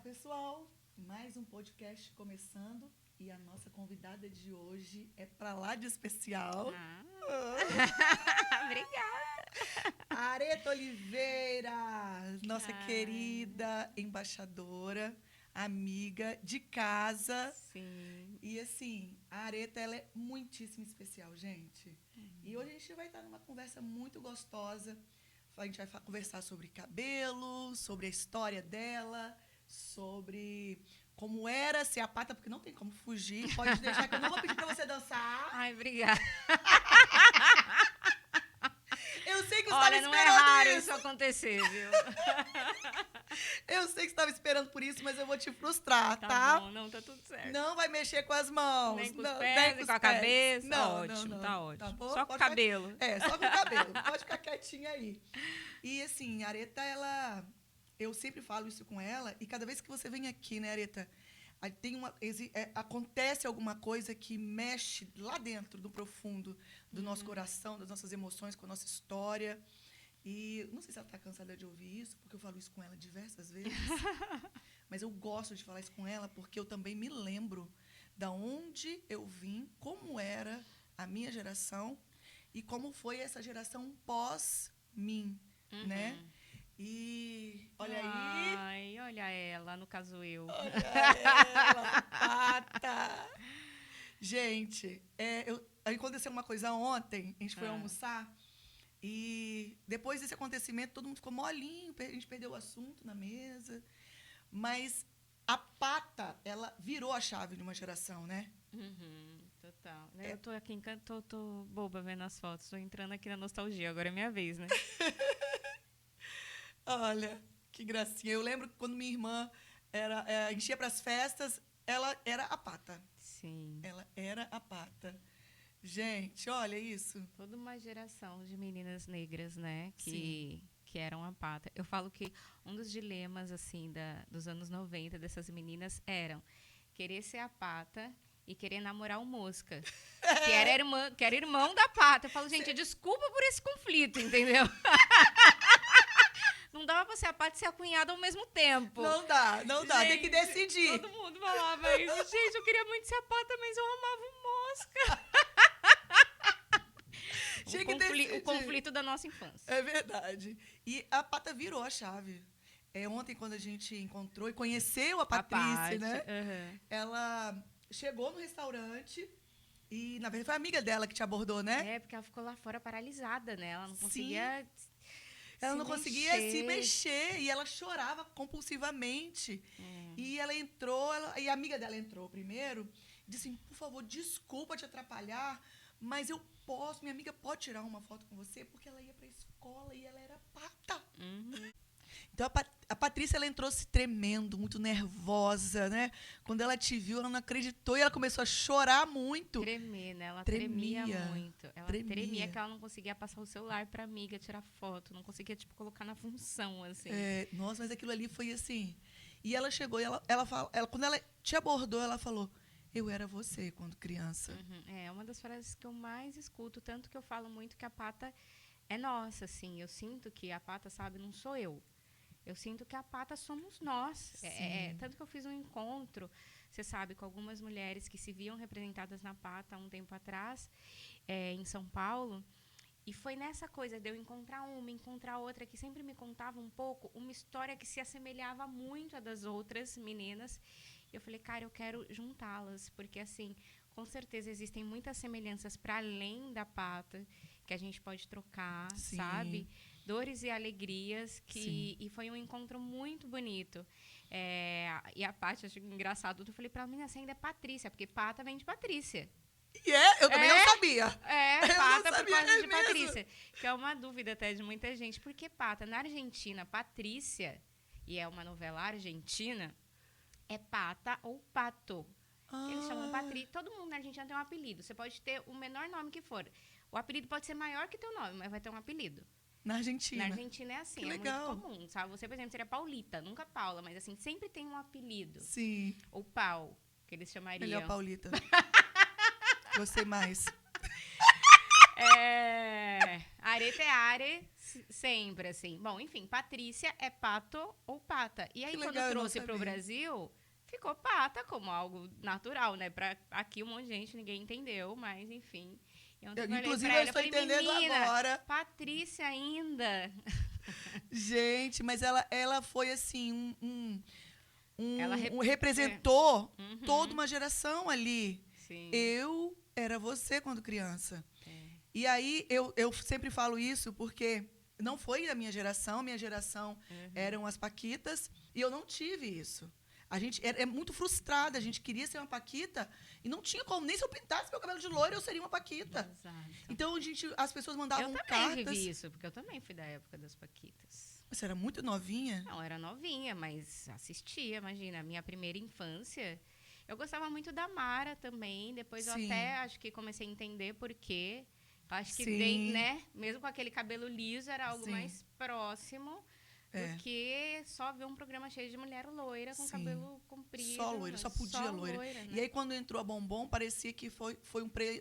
pessoal, mais um podcast começando e a nossa convidada de hoje é pra lá de especial. Obrigada. Areta Oliveira, nossa querida embaixadora, amiga de casa. Sim. E assim, a Areta, ela é muitíssimo especial, gente. E hoje a gente vai estar numa conversa muito gostosa. A gente vai conversar sobre cabelo, sobre a história dela, sobre como era ser a pata, porque não tem como fugir. Pode deixar que eu não vou pedir pra você dançar. Ai, obrigada. Eu sei que você Olha, estava não é esperando raro isso. isso acontecer, viu? Eu sei que você estava esperando por isso, mas eu vou te frustrar, tá? Tá bom, não, tá tudo certo. Não vai mexer com as mãos. Nem com os não, pés, nem nem com os com a pés. cabeça. Não, Ótimo, não. tá ótimo. Tá bom? Só com o Pode ficar- cabelo. só com o cabelo. Pode ficar quietinha aí. E assim, a Areta, ela... Eu sempre falo isso com ela, e cada vez que você vem aqui, né, Areta, aí acontece alguma coisa que mexe lá dentro, do profundo do nosso coração, das nossas emoções, com a nossa história. E não sei se ela está cansada de ouvir isso, porque eu falo isso com ela diversas vezes. Mas eu gosto de falar isso com ela, porque eu também me lembro da onde eu vim, como era a minha geração e como foi essa geração pós-mim, né? E olha aí. Ai, olha ela, no caso eu. Olha ela, pata. Gente, aconteceu uma coisa ontem, a gente foi almoçar, e depois desse acontecimento, todo mundo ficou molinho, a gente perdeu o assunto na mesa, mas a pata, ela virou a chave de uma geração, né? Total. Eu tô aqui, tô boba vendo as fotos, tô entrando aqui na nostalgia, agora é minha vez, né? Olha, que gracinha. Eu lembro que quando minha irmã enchia para as festas, ela era a pata. Sim. Ela era a pata. Gente, olha isso. Toda uma geração de meninas negras, né? Que eram a pata. Eu falo que um dos dilemas, assim, dos anos 90, dessas meninas, eram querer ser a pata e querer namorar o Mosca. Que era irmão da pata. Eu falo, gente, desculpa por esse conflito, entendeu? Não dava pra ser a pata e ser a cunhada ao mesmo tempo. Não dá. Gente, Tem que decidir. Todo mundo falava isso. Gente, eu queria muito ser a pata, mas eu amava o Mosca. Tinha que decidir. O conflito da nossa infância. É verdade. E a pata virou a chave. Ontem, quando a gente encontrou e conheceu a Patrícia, né? Ela chegou no restaurante e, na verdade, foi a amiga dela que te abordou, né? Porque ela ficou lá fora paralisada, né? Ela não conseguia... Ela não conseguia se mexer e ela chorava compulsivamente. E ela entrou, e a amiga dela entrou primeiro e disse assim, por favor, desculpa te atrapalhar, mas eu posso, minha amiga pode tirar uma foto com você, porque ela ia pra escola e ela era pata. Então, a Patrícia, ela entrou se tremendo, muito nervosa, né? Quando ela te viu, ela não acreditou e ela começou a chorar muito. Tremer, né? Ela tremia muito. Ela tremia que ela não conseguia passar o celular pra amiga, tirar foto. Não conseguia, colocar na função, assim. Nossa, mas aquilo ali foi assim. E ela chegou e quando ela te abordou, ela falou, eu era você quando criança. É uma das frases que eu mais escuto, tanto que eu falo muito que a pata é nossa, assim. Eu sinto que a pata, sabe, não sou eu. Eu sinto que a pata somos nós. Tanto que eu fiz um encontro, você sabe, com algumas mulheres que se viam representadas na pata há um tempo atrás, em São Paulo. E foi nessa coisa de eu encontrar outra, que sempre me contava um pouco uma história que se assemelhava muito à das outras meninas. E eu falei, cara, eu quero juntá-las, porque, assim, com certeza existem muitas semelhanças para além da pata, que a gente pode trocar, sabe? Dores e alegrias, e foi um encontro muito bonito. E a Paty, acho engraçado, eu falei pra ela, menina, você ainda é Patrícia, porque pata vem de Patrícia. Eu também não sabia. Pata por causa de Patrícia. Que é uma dúvida até de muita gente. Por que pata? Na Argentina, Patrícia, e é uma novela argentina, é pata ou pato. Eles chamam Patrícia. Todo mundo na Argentina tem um apelido. Você pode ter o menor nome que for. O apelido pode ser maior que teu nome, mas vai ter um apelido. Na Argentina. Na Argentina é assim, é muito comum, sabe? Você, por exemplo, seria Paulita, nunca Paula, mas assim, sempre tem um apelido. Sim. Ou Pau, que eles chamariam. Melhor Paulita. Gostei mais. Areta é Are, Sempre, assim. Bom, enfim, Patrícia é pato ou pata. E aí, Que quando legal, eu não trouxe pro sabia. Brasil, ficou pata como algo natural, né? Aqui um monte de gente, ninguém entendeu, mas enfim. E ontem eu falei Inclusive, pra eu ela, estou falei, entendendo menina, agora. Patrícia ainda. Gente, mas ela foi assim, Ela representou toda Uhum, uma geração ali. sim. Eu era você quando criança. É. E aí eu sempre falo isso porque não foi da minha geração Uhum. eram as paquitas e eu não tive isso. A gente é muito frustrada, a gente queria ser uma paquita e não tinha como, nem se eu pintasse meu cabelo de loiro eu seria uma paquita. Exato. Então as pessoas Eu mandavam também cartas. vivi isso, porque eu também fui da época das Paquitas. Você era muito novinha? Não, era novinha, mas assistia, imagina. A minha primeira infância. Eu gostava muito da Mara também. Depois eu Sim, até acho que comecei a entender por quê. Acho que, sim, né, mesmo com aquele cabelo liso, era algo sim, mais próximo do é, que só ver um programa cheio de mulher loira com sim. cabelo Só comprido, loira, só podia só loira. loira, E né? aí, quando entrou a Bombom, parecia que foi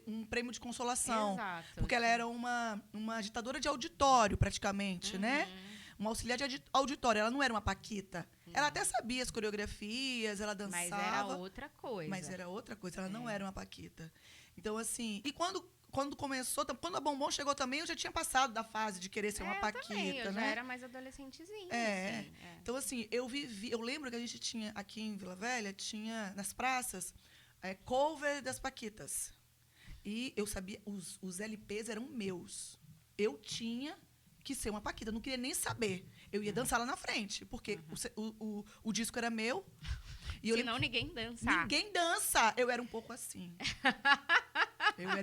um prêmio de consolação. Exato. Porque ela era uma agitadora de auditório, praticamente, né? Uhum. Uma auxiliar de auditório. Ela não era uma paquita. Ela até sabia as coreografias, ela Mas era dançava, outra mas coisa. era outra coisa. Ela não É. era uma paquita. Então, assim... E quando começou... Quando a Bombom chegou também, eu já tinha passado da fase de querer ser uma Eu também, eu paquita, já né? era mais adolescentezinha, É. assim. É. Então, assim, eu lembro que a gente tinha, aqui em Vila Velha, tinha nas praças, cover das Paquitas. E eu sabia, os LPs eram meus. Eu tinha que ser uma Paquita, não queria nem saber. Eu ia dançar lá na frente, porque o disco era meu. E eu lembro Senão que ninguém dança. ninguém dança. Eu era um pouco assim.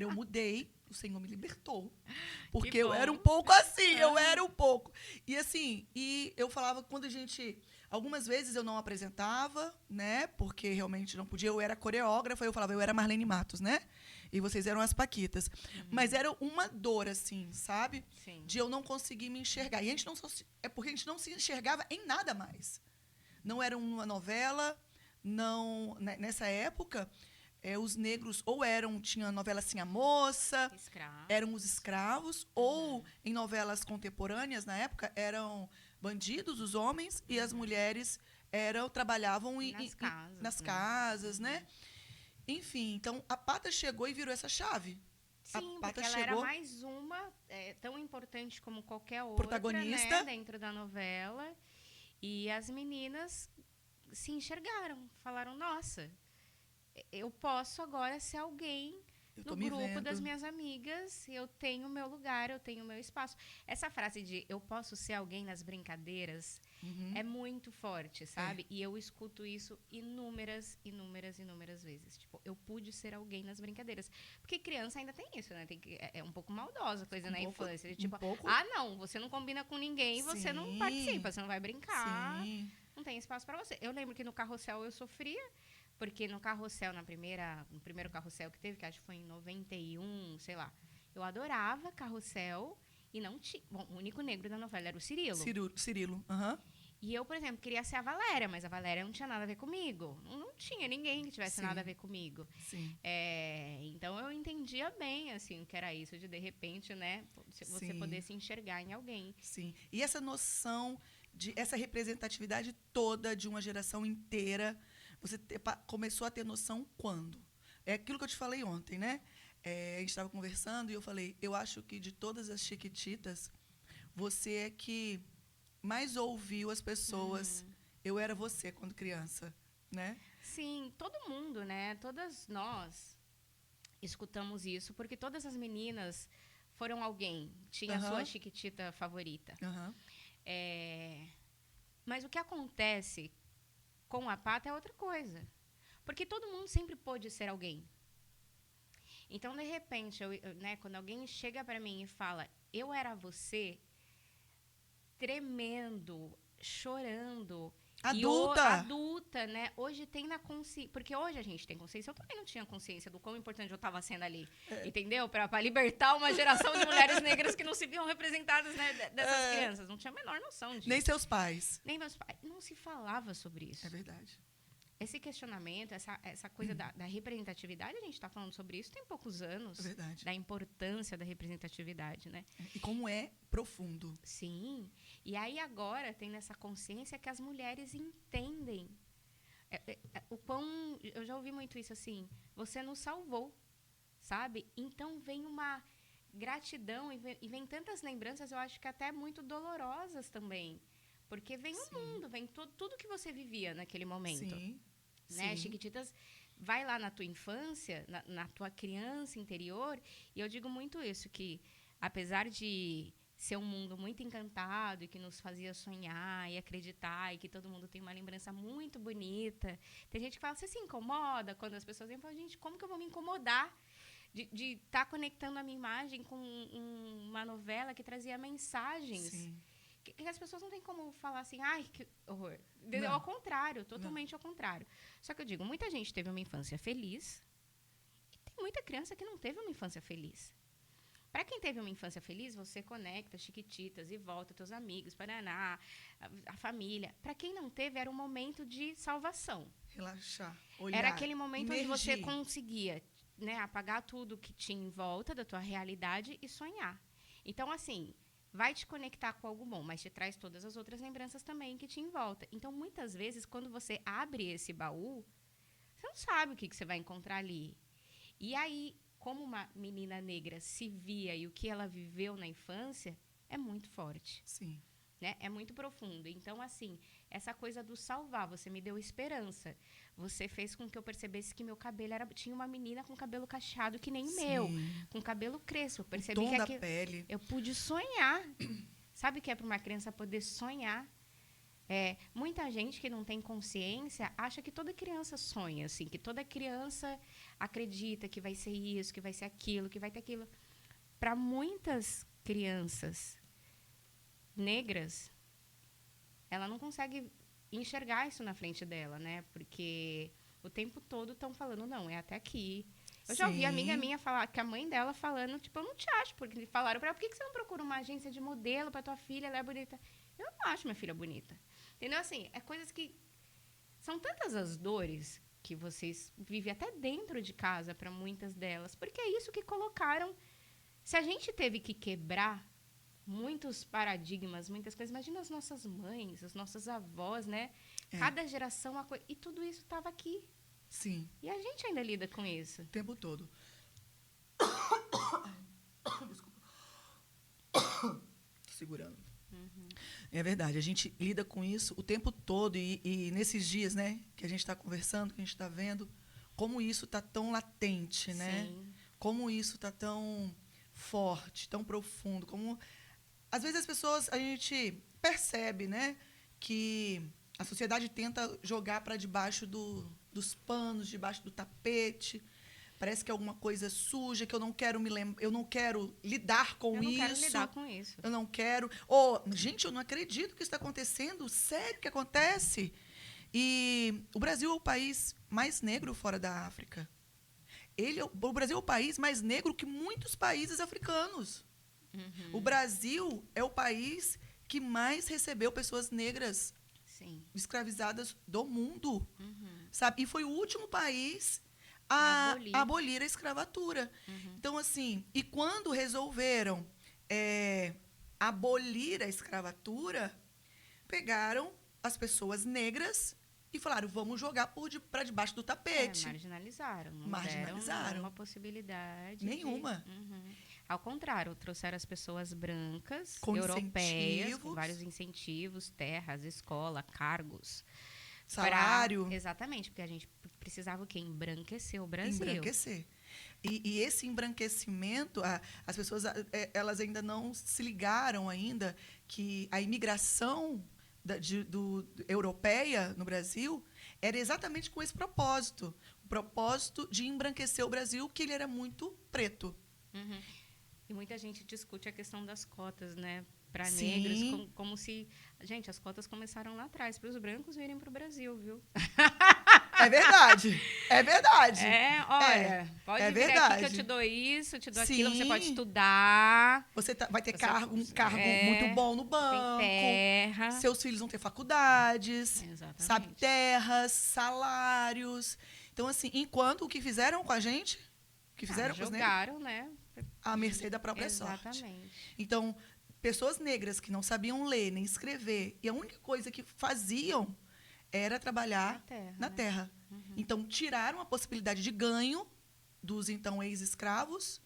Eu mudei, o Senhor me libertou. Que Porque eu era um bom. pouco assim, eu Ah, era um pouco. E assim, e eu falava quando a gente. Algumas vezes eu não apresentava, né? Porque realmente não podia. Eu era coreógrafa, eu falava, eu era Marlene Matos, né? E vocês eram as Paquitas. Mas era uma dor, assim, sabe? sim. De eu não conseguir me enxergar. E a gente não é porque a gente não se enxergava em nada mais. Não era uma novela, não. Nessa época, os negros ou tinha a novela assim, A Moça, Escravo. eram os escravos, ou em novelas contemporâneas, na época, eram bandidos, os homens, e as mulheres trabalhavam Nas casas, nas né? casas, né? Enfim, então a Pata chegou e virou essa chave. A Sim, Pata porque ela era chegou, mais uma, tão importante como qualquer outra, protagonista. né? Dentro da novela. E as meninas se enxergaram, falaram, nossa, eu posso agora ser alguém Eu tô no me grupo das vendo. minhas amigas, eu tenho meu lugar, eu tenho meu espaço. Essa frase de eu posso ser alguém nas brincadeiras é muito forte, sabe? E eu escuto isso inúmeras vezes. Tipo, eu pude ser alguém nas brincadeiras. Porque criança ainda tem isso, né? É um pouco maldosa a coisa Um na pouco, infância. um Tipo, pouco. ah, não, você não combina com ninguém, você não Sim, participa, você não vai brincar, sim. não tem espaço pra você. Eu lembro que no Carrossel eu sofria, porque no Carrossel, no primeiro Carrossel que teve, que acho que foi em 91, sei lá, eu adorava Carrossel e não tinha... Bom, o único negro da novela era o Cirilo. Cirilo, aham. E eu, por exemplo, queria ser a Valéria, mas a Valéria não tinha nada a ver comigo. Não tinha ninguém que tivesse Sim. nada a ver comigo. Sim. Então eu entendia bem, assim, o que era isso de repente, né, você Sim. poder se enxergar em alguém. Sim. E essa noção essa representatividade toda de uma geração inteira, você começou a ter noção quando? É aquilo que eu te falei ontem, né? A gente estava conversando e eu falei, eu acho que de todas as Chiquititas, você é que mais ouviu as pessoas. Eu era você quando criança, né? Sim, todo mundo, né? Todas nós escutamos isso, porque todas as meninas foram alguém, tinha a sua Chiquitita favorita. Mas o que acontece com a Pata é outra coisa. Porque todo mundo sempre pôde ser alguém. Então, de repente, né, quando alguém chega para mim e fala, eu era você, tremendo, chorando. Adulta, né? Hoje tem na consciência. Porque hoje a gente tem consciência. Eu também não tinha consciência do quão importante eu estava sendo ali. Entendeu? Para libertar uma geração de mulheres negras que não se viam representadas, né, dessas crianças. Não tinha a menor noção disso. Nem seus pais. Nem meus pais. Não se falava sobre isso. É verdade. esse questionamento, essa coisa da representatividade, a gente está falando sobre isso tem poucos anos. Verdade. Da importância da representatividade, né? E como é profundo. Sim. E aí agora tem essa consciência que as mulheres entendem o quão... Eu já ouvi muito isso assim, você nos salvou, sabe? Então vem uma gratidão e vem tantas lembranças, eu acho que até muito dolorosas também. Porque vem o mundo, vem tudo que você vivia naquele momento. Sim. Né? Sim. Chiquititas, vai lá na tua infância, na tua criança interior, e eu digo muito isso, que apesar de ser um mundo muito encantado e que nos fazia sonhar e acreditar e que todo mundo tem uma lembrança muito bonita, tem gente que fala, você se incomoda quando as pessoas vêm e falam, gente, como que eu vou me incomodar de estar conectando a minha imagem com uma novela que trazia mensagens? Sim. Que as pessoas não têm como falar assim, ai, que horror. Não. Ao contrário, totalmente ao contrário. Só que eu digo, muita gente teve uma infância feliz e tem muita criança que não teve uma infância feliz. Para quem teve uma infância feliz, você conecta Chiquititas e volta teus amigos, Paraná, a família. Para quem não teve, era um momento de salvação. Relaxar, olhar, era aquele momento emergir. onde você conseguia, né, apagar tudo que tinha em volta da tua realidade e sonhar. Então, assim, vai te conectar com algo bom, mas te traz todas as outras lembranças também que te envolta. Então, muitas vezes, quando você abre esse baú, você não sabe o que você vai encontrar ali. E aí, como uma menina negra se via e o que ela viveu na infância, é muito forte. Sim. Né? É muito profundo. Então, assim, essa coisa do salvar, você me deu esperança. Você fez com que eu percebesse que meu cabelo tinha uma menina com cabelo cacheado que nem o meu, com cabelo crespo. Eu percebi o tom que da pele. Eu pude sonhar. Sabe o que é para uma criança poder sonhar? Muita gente que não tem consciência acha que toda criança sonha, assim, que toda criança acredita que vai ser isso, que vai ser aquilo, que vai ter aquilo. Para muitas crianças negras, ela não consegue enxergar isso na frente dela, né? Porque o tempo todo estão falando, não, é até aqui. Eu já ouvi amiga minha falar, que a mãe dela falando, tipo, eu não te acho, porque falaram para ela, por que você não procura uma agência de modelo para tua filha, ela é bonita? Eu não acho minha filha bonita. Entendeu? Assim, é coisas que... São tantas as dores que vocês vivem até dentro de casa para muitas delas, porque é isso que colocaram. Se a gente teve que quebrar muitos paradigmas, muitas coisas, imagina as nossas mães, as nossas avós, né? Cada geração uma coisa. E tudo isso estava aqui. Sim. E a gente ainda lida com isso. O tempo todo. Desculpa. Tô segurando. É verdade, a gente lida com isso o tempo todo e nesses dias, né, que a gente está conversando, que a gente está vendo, como isso está tão latente, né? Sim. Como isso está tão forte, tão profundo, como às vezes as pessoas, a gente percebe, né, que a sociedade tenta jogar para debaixo dos panos, debaixo do tapete. Parece que é alguma coisa suja, que eu não quero eu não quero lidar com isso. Eu não quero lidar com isso. Eu não quero. Gente, eu não acredito que isso está acontecendo. Sério que acontece? E o Brasil é o país mais negro fora da África. O Brasil é o país mais negro que muitos países africanos. O Brasil é o país que mais recebeu pessoas negras escravizadas do mundo. Sabe? E foi o último país a abolir a escravatura. Então, assim, e quando resolveram abolir a escravatura, pegaram as pessoas negras e falaram, vamos jogar para debaixo do tapete. Marginalizaram. Não marginalizaram. deram uma possibilidade. Nenhuma. Ao contrário, trouxeram as pessoas brancas, europeias, com vários incentivos, terras, escola, cargos. Salário. Exatamente, porque a gente precisava o quê? Embranquecer o Brasil. Embranquecer. E esse embranquecimento, as pessoas elas ainda não se ligaram ainda que a imigração europeia no Brasil era exatamente com esse propósito. O propósito de embranquecer o Brasil, que ele era muito preto. E muita gente discute a questão das cotas, né? Para negros, como se... Gente, as cotas começaram lá atrás, para os brancos virem para o Brasil, viu? É verdade. É verdade. Olha, pode vir aqui que eu te dou isso, te dou aquilo, você pode estudar. Você vai ter um cargo muito bom no banco. Tem terra. Seus filhos vão ter faculdades. Exatamente. Sabe, terras, salários. Então, assim, enquanto o que fizeram com a gente, o que fizeram com os negros, jogaram, né? À mercê da própria sorte. Exatamente. Então, pessoas negras que não sabiam ler nem escrever, e a única coisa que faziam era trabalhar na terra. Uhum. Então, tiraram a possibilidade de ganho dos, então, ex-escravos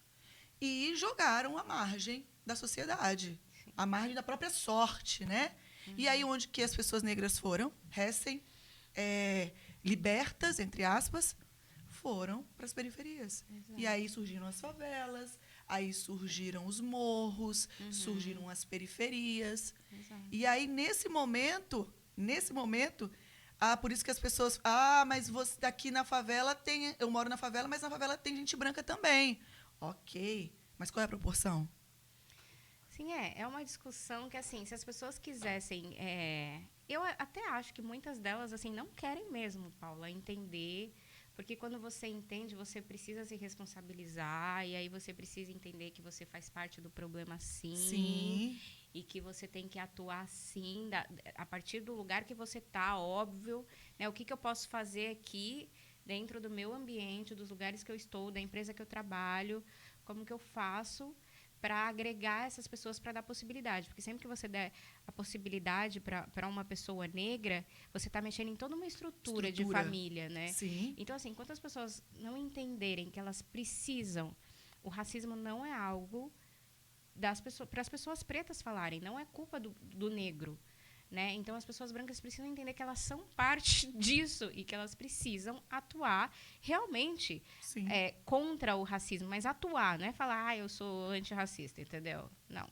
e jogaram à margem da sociedade, à margem da própria sorte, né? Uhum. E aí, onde que as pessoas negras foram? Recém libertas, entre aspas, foram para as periferias. Exato. E aí surgiram as favelas, aí surgiram os morros, surgiram as periferias. Exato. E aí, nesse momento, por isso que as pessoas... mas você daqui na favela tem... Eu moro na favela, mas na favela tem gente branca também. Ok, mas qual é a proporção? Sim, é uma discussão que, assim, se as pessoas quisessem... eu até acho que muitas delas, assim, não querem mesmo, Paula, entender... Porque quando você entende, você precisa se responsabilizar, e aí você precisa entender que você faz parte do problema, sim. E que você tem que atuar, sim, a partir do lugar que você está, óbvio. Né? O que eu posso fazer aqui, dentro do meu ambiente, dos lugares que eu estou, da empresa que eu trabalho, como que eu faço para agregar essas pessoas, para dar possibilidade. Porque sempre que você der a possibilidade para uma pessoa negra, você está mexendo em toda uma estrutura de família, né? Sim. Então, assim, enquanto as pessoas não entenderem que elas precisam, o racismo não é algo para as pessoas pretas falarem, não é culpa do negro. Né? Então, as pessoas brancas precisam entender que elas são parte disso e que elas precisam atuar realmente contra o racismo, mas atuar, não é falar, eu sou antirracista, entendeu? Não.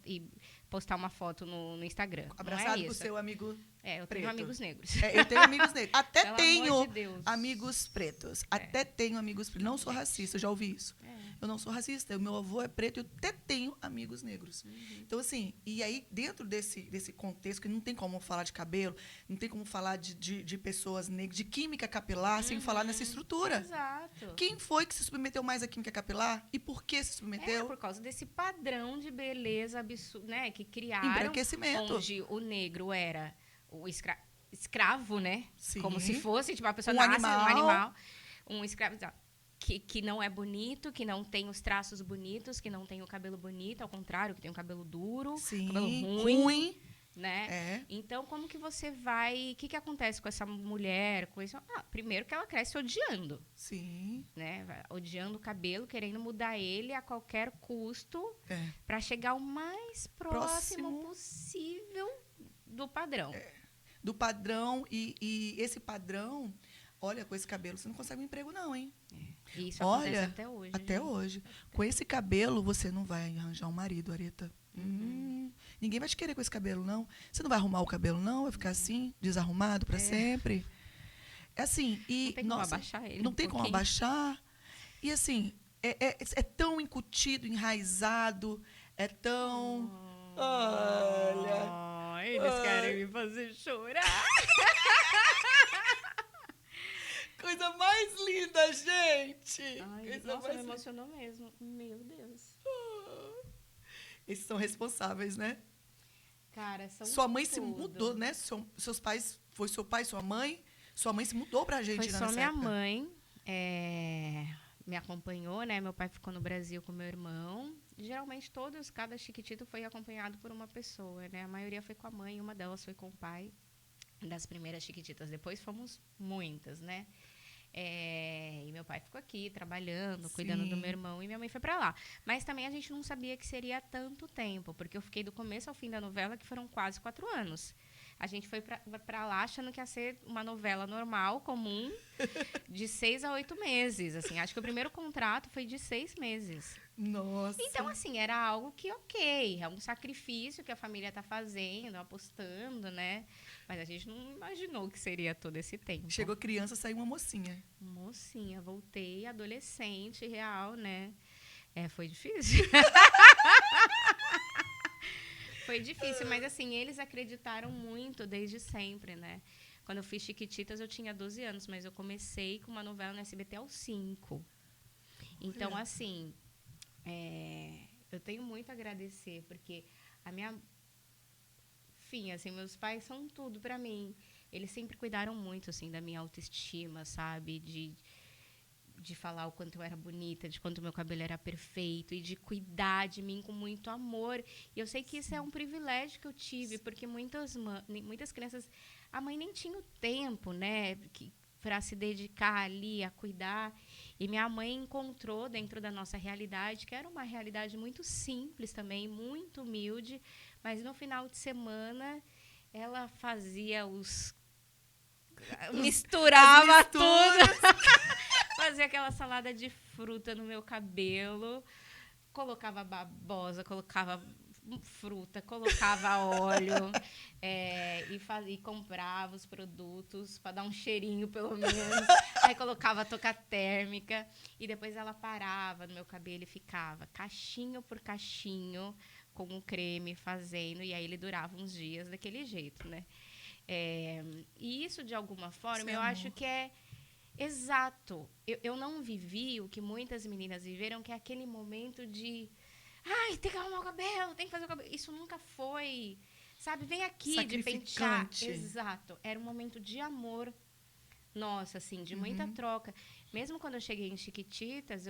E postar uma foto no Instagram. Abraçado com o seu amigo eu tenho amigos negros. Eu tenho amigos negros. Até tenho de amigos pretos. Até tenho amigos pretos. Não sou racista, eu já ouvi isso. Eu não sou racista. O meu avô é preto e eu até tenho amigos negros. Então, assim, e aí, dentro desse contexto, que não tem como falar de cabelo, não tem como falar de pessoas negras, de química capilar, sem falar nessa estrutura. Exato. Quem foi que se submeteu mais à química capilar? E por que se submeteu? Por causa desse padrão de beleza absurdo, né? Que criaram. Embranquecimento. Onde o negro era o escravo, né? Sim. Como se fosse, tipo, a pessoa um animal. Um escravo que não é bonito, que não tem os traços bonitos, que não tem o cabelo bonito, ao contrário, que tem um cabelo duro, cabelo ruim. Né? Então, como que você vai... O que acontece com essa mulher? Com isso? Primeiro que ela cresce odiando. Sim. Né? Odiando o cabelo, querendo mudar ele a qualquer custo para chegar o mais próximo possível do padrão. Do padrão. E esse padrão... Olha, com esse cabelo você não consegue um emprego, não, hein? E isso acontece até hoje. Até hoje. Com esse cabelo, você não vai arranjar um marido, Areta. Ninguém vai te querer com esse cabelo, não. Você não vai arrumar o cabelo, não? Vai ficar assim, desarrumado para sempre. É assim. E, não tem como abaixar ele. Não tem como abaixar. E assim, é tão incutido, enraizado, é tão... Olha. Eles querem me fazer chorar. Coisa mais linda, gente! Nossa, me emocionou mesmo. Meu Deus. Esses são responsáveis, né? Cara, são Sua mãe se mudou, né? Seus pais... Foi seu pai, sua mãe? Sua mãe se mudou pra gente, né? Foi só minha mãe. Me acompanhou, né? Meu pai ficou no Brasil com meu irmão. Geralmente, cada chiquitito foi acompanhado por uma pessoa, né? A maioria foi com a mãe, uma delas foi com o pai. Das primeiras chiquititas. Depois fomos muitas, né? E meu pai ficou aqui trabalhando, cuidando do meu irmão, e minha mãe foi para lá. Mas também a gente não sabia que seria tanto tempo, porque eu fiquei do começo ao fim da novela, que foram quase 4 anos. A gente foi para lá achando que ia ser uma novela normal, comum, de 6 a 8 meses. Assim, acho que o primeiro contrato foi de 6 meses. Nossa! Então, assim, era algo que, é um sacrifício que a família está fazendo, apostando, né? Mas a gente não imaginou que seria todo esse tempo. Chegou criança, saiu uma mocinha. Mocinha, voltei adolescente real, né? Foi difícil. Foi difícil, mas assim, eles acreditaram muito desde sempre, né? Quando eu fiz Chiquititas, eu tinha 12 anos, mas eu comecei com uma novela no SBT aos 5. Então, assim, eu tenho muito a agradecer, porque a minha... Enfim, assim, meus pais são tudo para mim. Eles sempre cuidaram muito, assim, da minha autoestima, sabe? De falar o quanto eu era bonita, de quanto meu cabelo era perfeito e de cuidar de mim com muito amor. E eu sei que isso é um privilégio que eu tive, porque muitas crianças, a mãe nem tinha o tempo, né, para se dedicar ali a cuidar. E minha mãe encontrou dentro da nossa realidade, que era uma realidade muito simples também, muito humilde, mas no final de semana ela fazia misturava tudo. Fazia aquela salada de fruta no meu cabelo, colocava babosa, colocava fruta, colocava óleo e comprava os produtos para dar um cheirinho, pelo menos. Aí colocava touca térmica e depois ela parava no meu cabelo e ficava cachinho por cachinho com o creme fazendo, e aí ele durava uns dias daquele jeito, né? E isso, de alguma forma, eu acho que é exato. Eu não vivi o que muitas meninas viveram, que é aquele momento de... Ai, tem que arrumar o cabelo, tem que fazer o cabelo. Isso nunca foi, sabe? Vem aqui de pentear. Exato. Era um momento de amor. Nossa, assim, de muita troca. Mesmo quando eu cheguei em Chiquititas,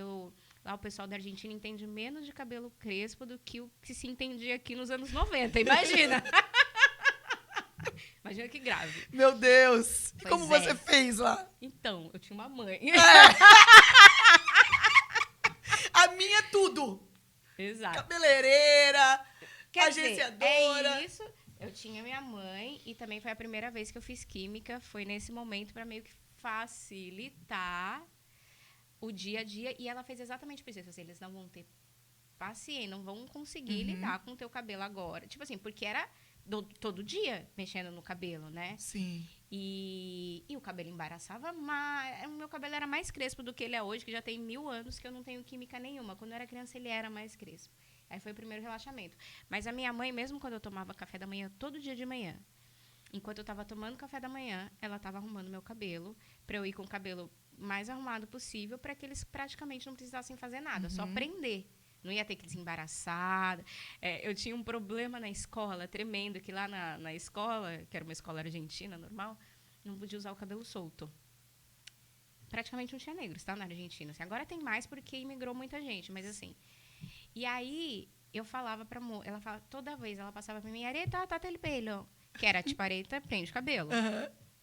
lá o pessoal da Argentina entende menos de cabelo crespo do que o que se entendia aqui nos anos 90. Imagina! Imagina que grave. Meu Deus! E como você fez lá? Então, eu tinha uma mãe. A minha é tudo. Exato. Cabeleireira, É agenciadora. isso. Eu tinha minha mãe e também foi a primeira vez que eu fiz química. Foi nesse momento para meio que facilitar o dia a dia. E ela fez exatamente por isso. Assim, eles não vão ter paciência, não vão conseguir lidar com o teu cabelo agora. Tipo assim, porque era... todo dia mexendo no cabelo, né? Sim. E o cabelo embaraçava mais. O meu cabelo era mais crespo do que ele é hoje, que já tem 1000 anos que eu não tenho química nenhuma. Quando eu era criança, ele era mais crespo. Aí foi o primeiro relaxamento. Mas a minha mãe, mesmo quando eu tomava café da manhã, todo dia de manhã, enquanto eu estava tomando café da manhã, ela estava arrumando meu cabelo, para eu ir com o cabelo mais arrumado possível, para que eles praticamente não precisassem fazer nada, só prender. Não ia ter que desembaraçar. Eu tinha um problema na escola, tremendo, que lá na escola, que era uma escola argentina normal, não podia usar o cabelo solto. Praticamente não tinha negros, tá, na Argentina. Assim, agora tem mais porque imigrou muita gente, mas assim... E aí, eu falava pra moça, ela fala, toda vez ela passava pra mim, Areta, tá el pelo. Que era tipo, Areta, prende o cabelo.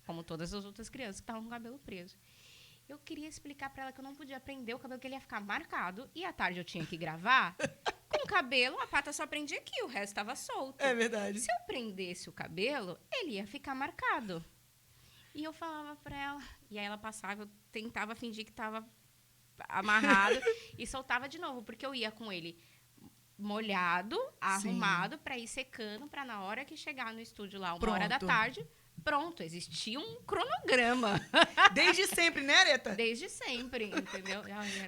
Como todas as outras crianças que estavam com o cabelo preso. Eu queria explicar pra ela que eu não podia prender o cabelo, que ele ia ficar marcado. E à tarde eu tinha que gravar. Com o cabelo, a pata só prendia aqui, o resto estava solto. É verdade. Se eu prendesse o cabelo, ele ia ficar marcado. E eu falava pra ela... E aí ela passava, eu tentava fingir que estava amarrado e soltava de novo, porque eu ia com ele molhado, arrumado, para ir secando, para na hora que chegar no estúdio lá, 1h da tarde... Pronto, existia um cronograma. Desde sempre, né, Areta? Desde sempre, entendeu?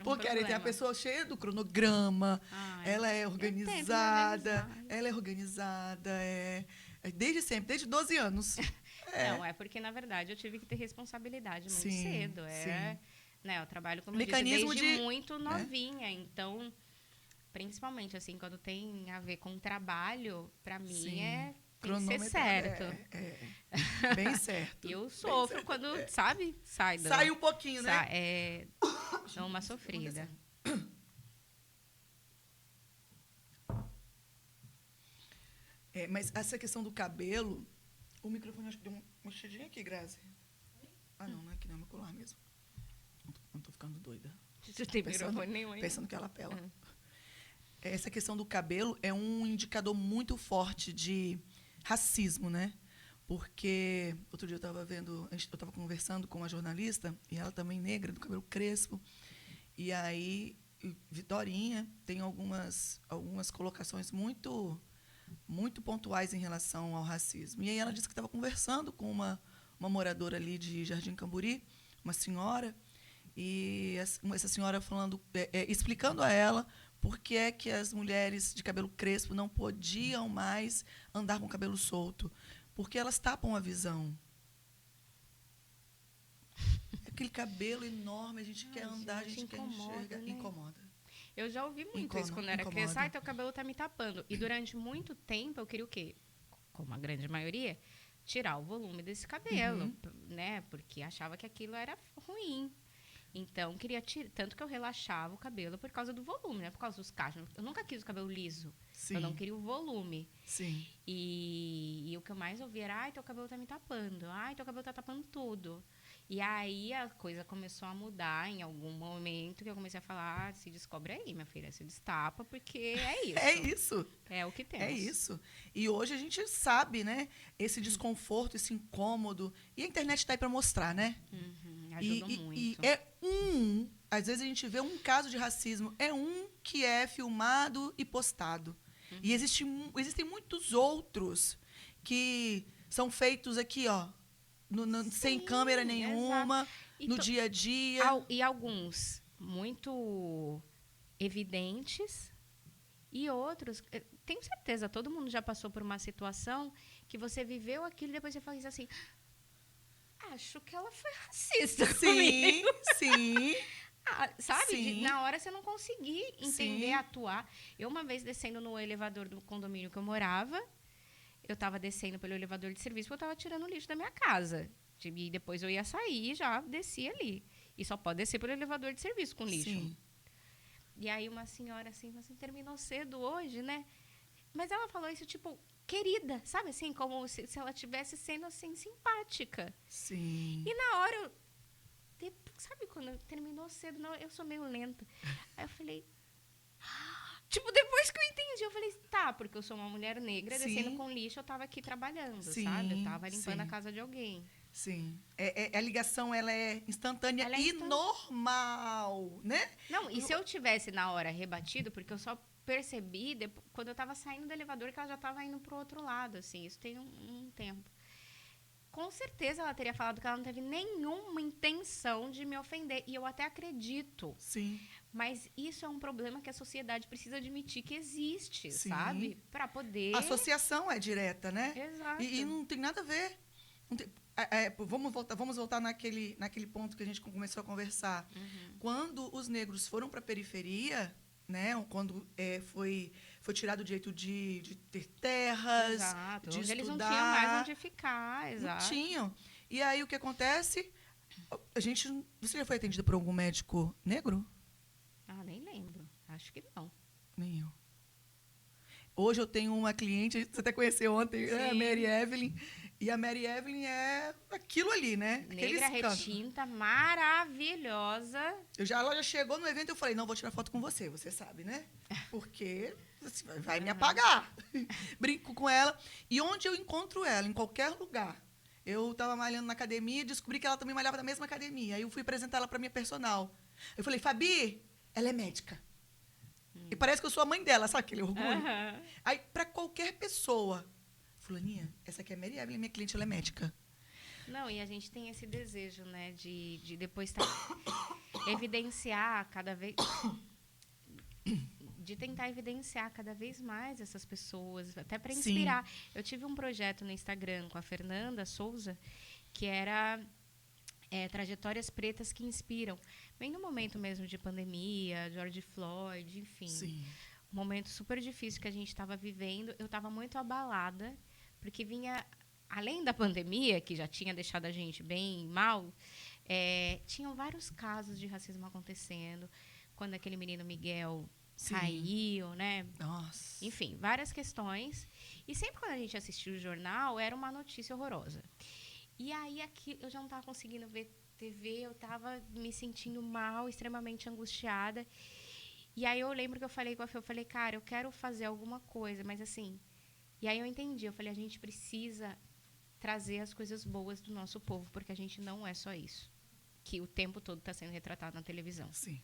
Porque a Areta é a pessoa cheia do cronograma, ela é organizada, desde sempre, desde 12 anos. Não, é porque, na verdade, eu tive que ter responsabilidade muito cedo. Né, eu trabalho, como mecanismo eu disse, desde muito novinha. Então, principalmente, assim, quando tem a ver com trabalho, para mim tem que ser certo. Bem certo. Eu sofro quando, sabe? Sai um pouquinho, né? É uma sofrida. Mas essa questão do cabelo... O microfone acho que deu uma mexidinha aqui, Grazi. Não é aqui, não é meu colar mesmo. Não tô ficando doida. Você tem microfone nenhum aí? Pensando que ela pela. Essa questão do cabelo é um indicador muito forte de racismo, né? Porque outro dia eu estava conversando com uma jornalista, e ela também negra, do cabelo crespo, e aí Vitorinha tem algumas colocações muito pontuais em relação ao racismo. E aí ela disse que estava conversando com uma moradora ali de Jardim Camburi, uma senhora, e essa senhora falando, explicando a ela por que é que as mulheres de cabelo crespo não podiam mais andar com o cabelo solto, porque elas tapam a visão. aquele cabelo enorme, a gente quer andar, a gente quer enxergar. Né? Incomoda. Eu já ouvi muito isso quando eu era criança. Ai, teu cabelo tá me tapando. E durante muito tempo eu queria o quê? Como a grande maioria, tirar o volume desse cabelo, né? Porque achava que aquilo era ruim. Então, queria tirar. Tanto que eu relaxava o cabelo por causa do volume, né? Por causa dos cachos. Eu nunca quis o cabelo liso. Sim. Eu não queria o volume. Sim. E o que eu mais ouvia era, ai, teu cabelo tá me tapando. Ai, teu cabelo tá tapando tudo. E aí a coisa começou a mudar em algum momento que eu comecei a falar, se descobre aí, minha filha, se destapa, porque é isso. É isso. É o que temos. É isso. E hoje a gente sabe, né? Esse desconforto, esse incômodo. E a internet está aí para mostrar, né? Ajuda muito. E às vezes a gente vê um caso de racismo, é um que é filmado e postado. E existem muitos outros que são feitos aqui, ó, sem câmera nenhuma, no dia a dia. E alguns muito evidentes e outros, tenho certeza, todo mundo já passou por uma situação que você viveu aquilo e depois você fala assim, acho que ela foi racista comigo. Sim. Sabe? Sim. Na hora você não conseguir entender, atuar. Eu, uma vez, descendo no elevador do condomínio que eu morava, eu estava descendo pelo elevador de serviço porque eu estava tirando o lixo da minha casa. E depois eu ia sair e já desci ali. E só pode descer pelo elevador de serviço com lixo. Sim. E aí uma senhora assim, terminou cedo hoje, né? Mas ela falou isso, tipo, querida, sabe? Assim, como se ela estivesse sendo, assim, simpática. Sim. E na hora, sabe quando terminou cedo? Não, eu sou meio lenta. Aí eu falei... Tipo, depois que eu entendi, eu falei, tá, porque eu sou uma mulher negra, descendo com lixo, eu tava aqui trabalhando, sabe? Eu tava limpando a casa de alguém. Sim. A ligação, ela é instantânea e normal, né? Não, e se eu tivesse na hora rebatido, porque eu só percebi quando eu tava saindo do elevador que ela já tava indo pro outro lado, assim, isso tem um tempo. Com certeza ela teria falado que ela não teve nenhuma intenção de me ofender, e eu até acredito. Sim. Mas isso é um problema que a sociedade precisa admitir que existe, sabe? Para poder... A associação é direta, né? Exato. E não tem nada a ver. Vamos voltar naquele ponto que a gente começou a conversar. Quando os negros foram para a periferia, né? Quando foi tirado o direito de ter terras, exato. de onde estudar. Eles não tinham mais onde ficar, exato. Não tinham. E aí o que acontece? Você já foi atendida por algum médico negro? Ah, nem lembro. Acho que não. Nem eu. Hoje eu tenho uma cliente, você até conheceu ontem, a Mary Evelyn. E a Mary Evelyn é aquilo ali, né? Negra retinta, maravilhosa. Ela já chegou no evento e eu falei, não, vou tirar foto com você, você sabe, né? Porque você vai me apagar. Brinco com ela. E onde eu encontro ela? Em qualquer lugar. Eu estava malhando na academia e descobri que ela também malhava na mesma academia. Aí eu fui apresentar ela para minha personal. Eu falei, Fabi, ela é médica. E parece que eu sou a mãe dela, sabe aquele orgulho? Aí, para qualquer pessoa, fulaninha, essa aqui é a Mary Evelyn, minha cliente, ela é médica. Não, e a gente tem esse desejo, né, de depois evidenciar cada vez... de tentar evidenciar cada vez mais essas pessoas, até para inspirar. Sim. Eu tive um projeto no Instagram com a Fernanda Souza, que era trajetórias pretas que inspiram. Bem no momento mesmo de pandemia, George Floyd, enfim. Sim. Um momento super difícil que a gente estava vivendo. Eu estava muito abalada, porque vinha, além da pandemia, que já tinha deixado a gente bem mal, tinham vários casos de racismo acontecendo. Quando aquele menino Miguel... saiu, né? Nossa. Enfim, várias questões. E sempre quando a gente assistia o jornal, era uma notícia horrorosa. E aí aqui eu já não estava conseguindo ver TV, eu estava me sentindo mal, extremamente angustiada. E aí eu lembro que eu falei com a Fê, eu falei, cara, eu quero fazer alguma coisa, mas assim... E aí eu entendi, eu falei, a gente precisa trazer as coisas boas do nosso povo, porque a gente não é só isso. Que o tempo todo está sendo retratado na televisão. Sim.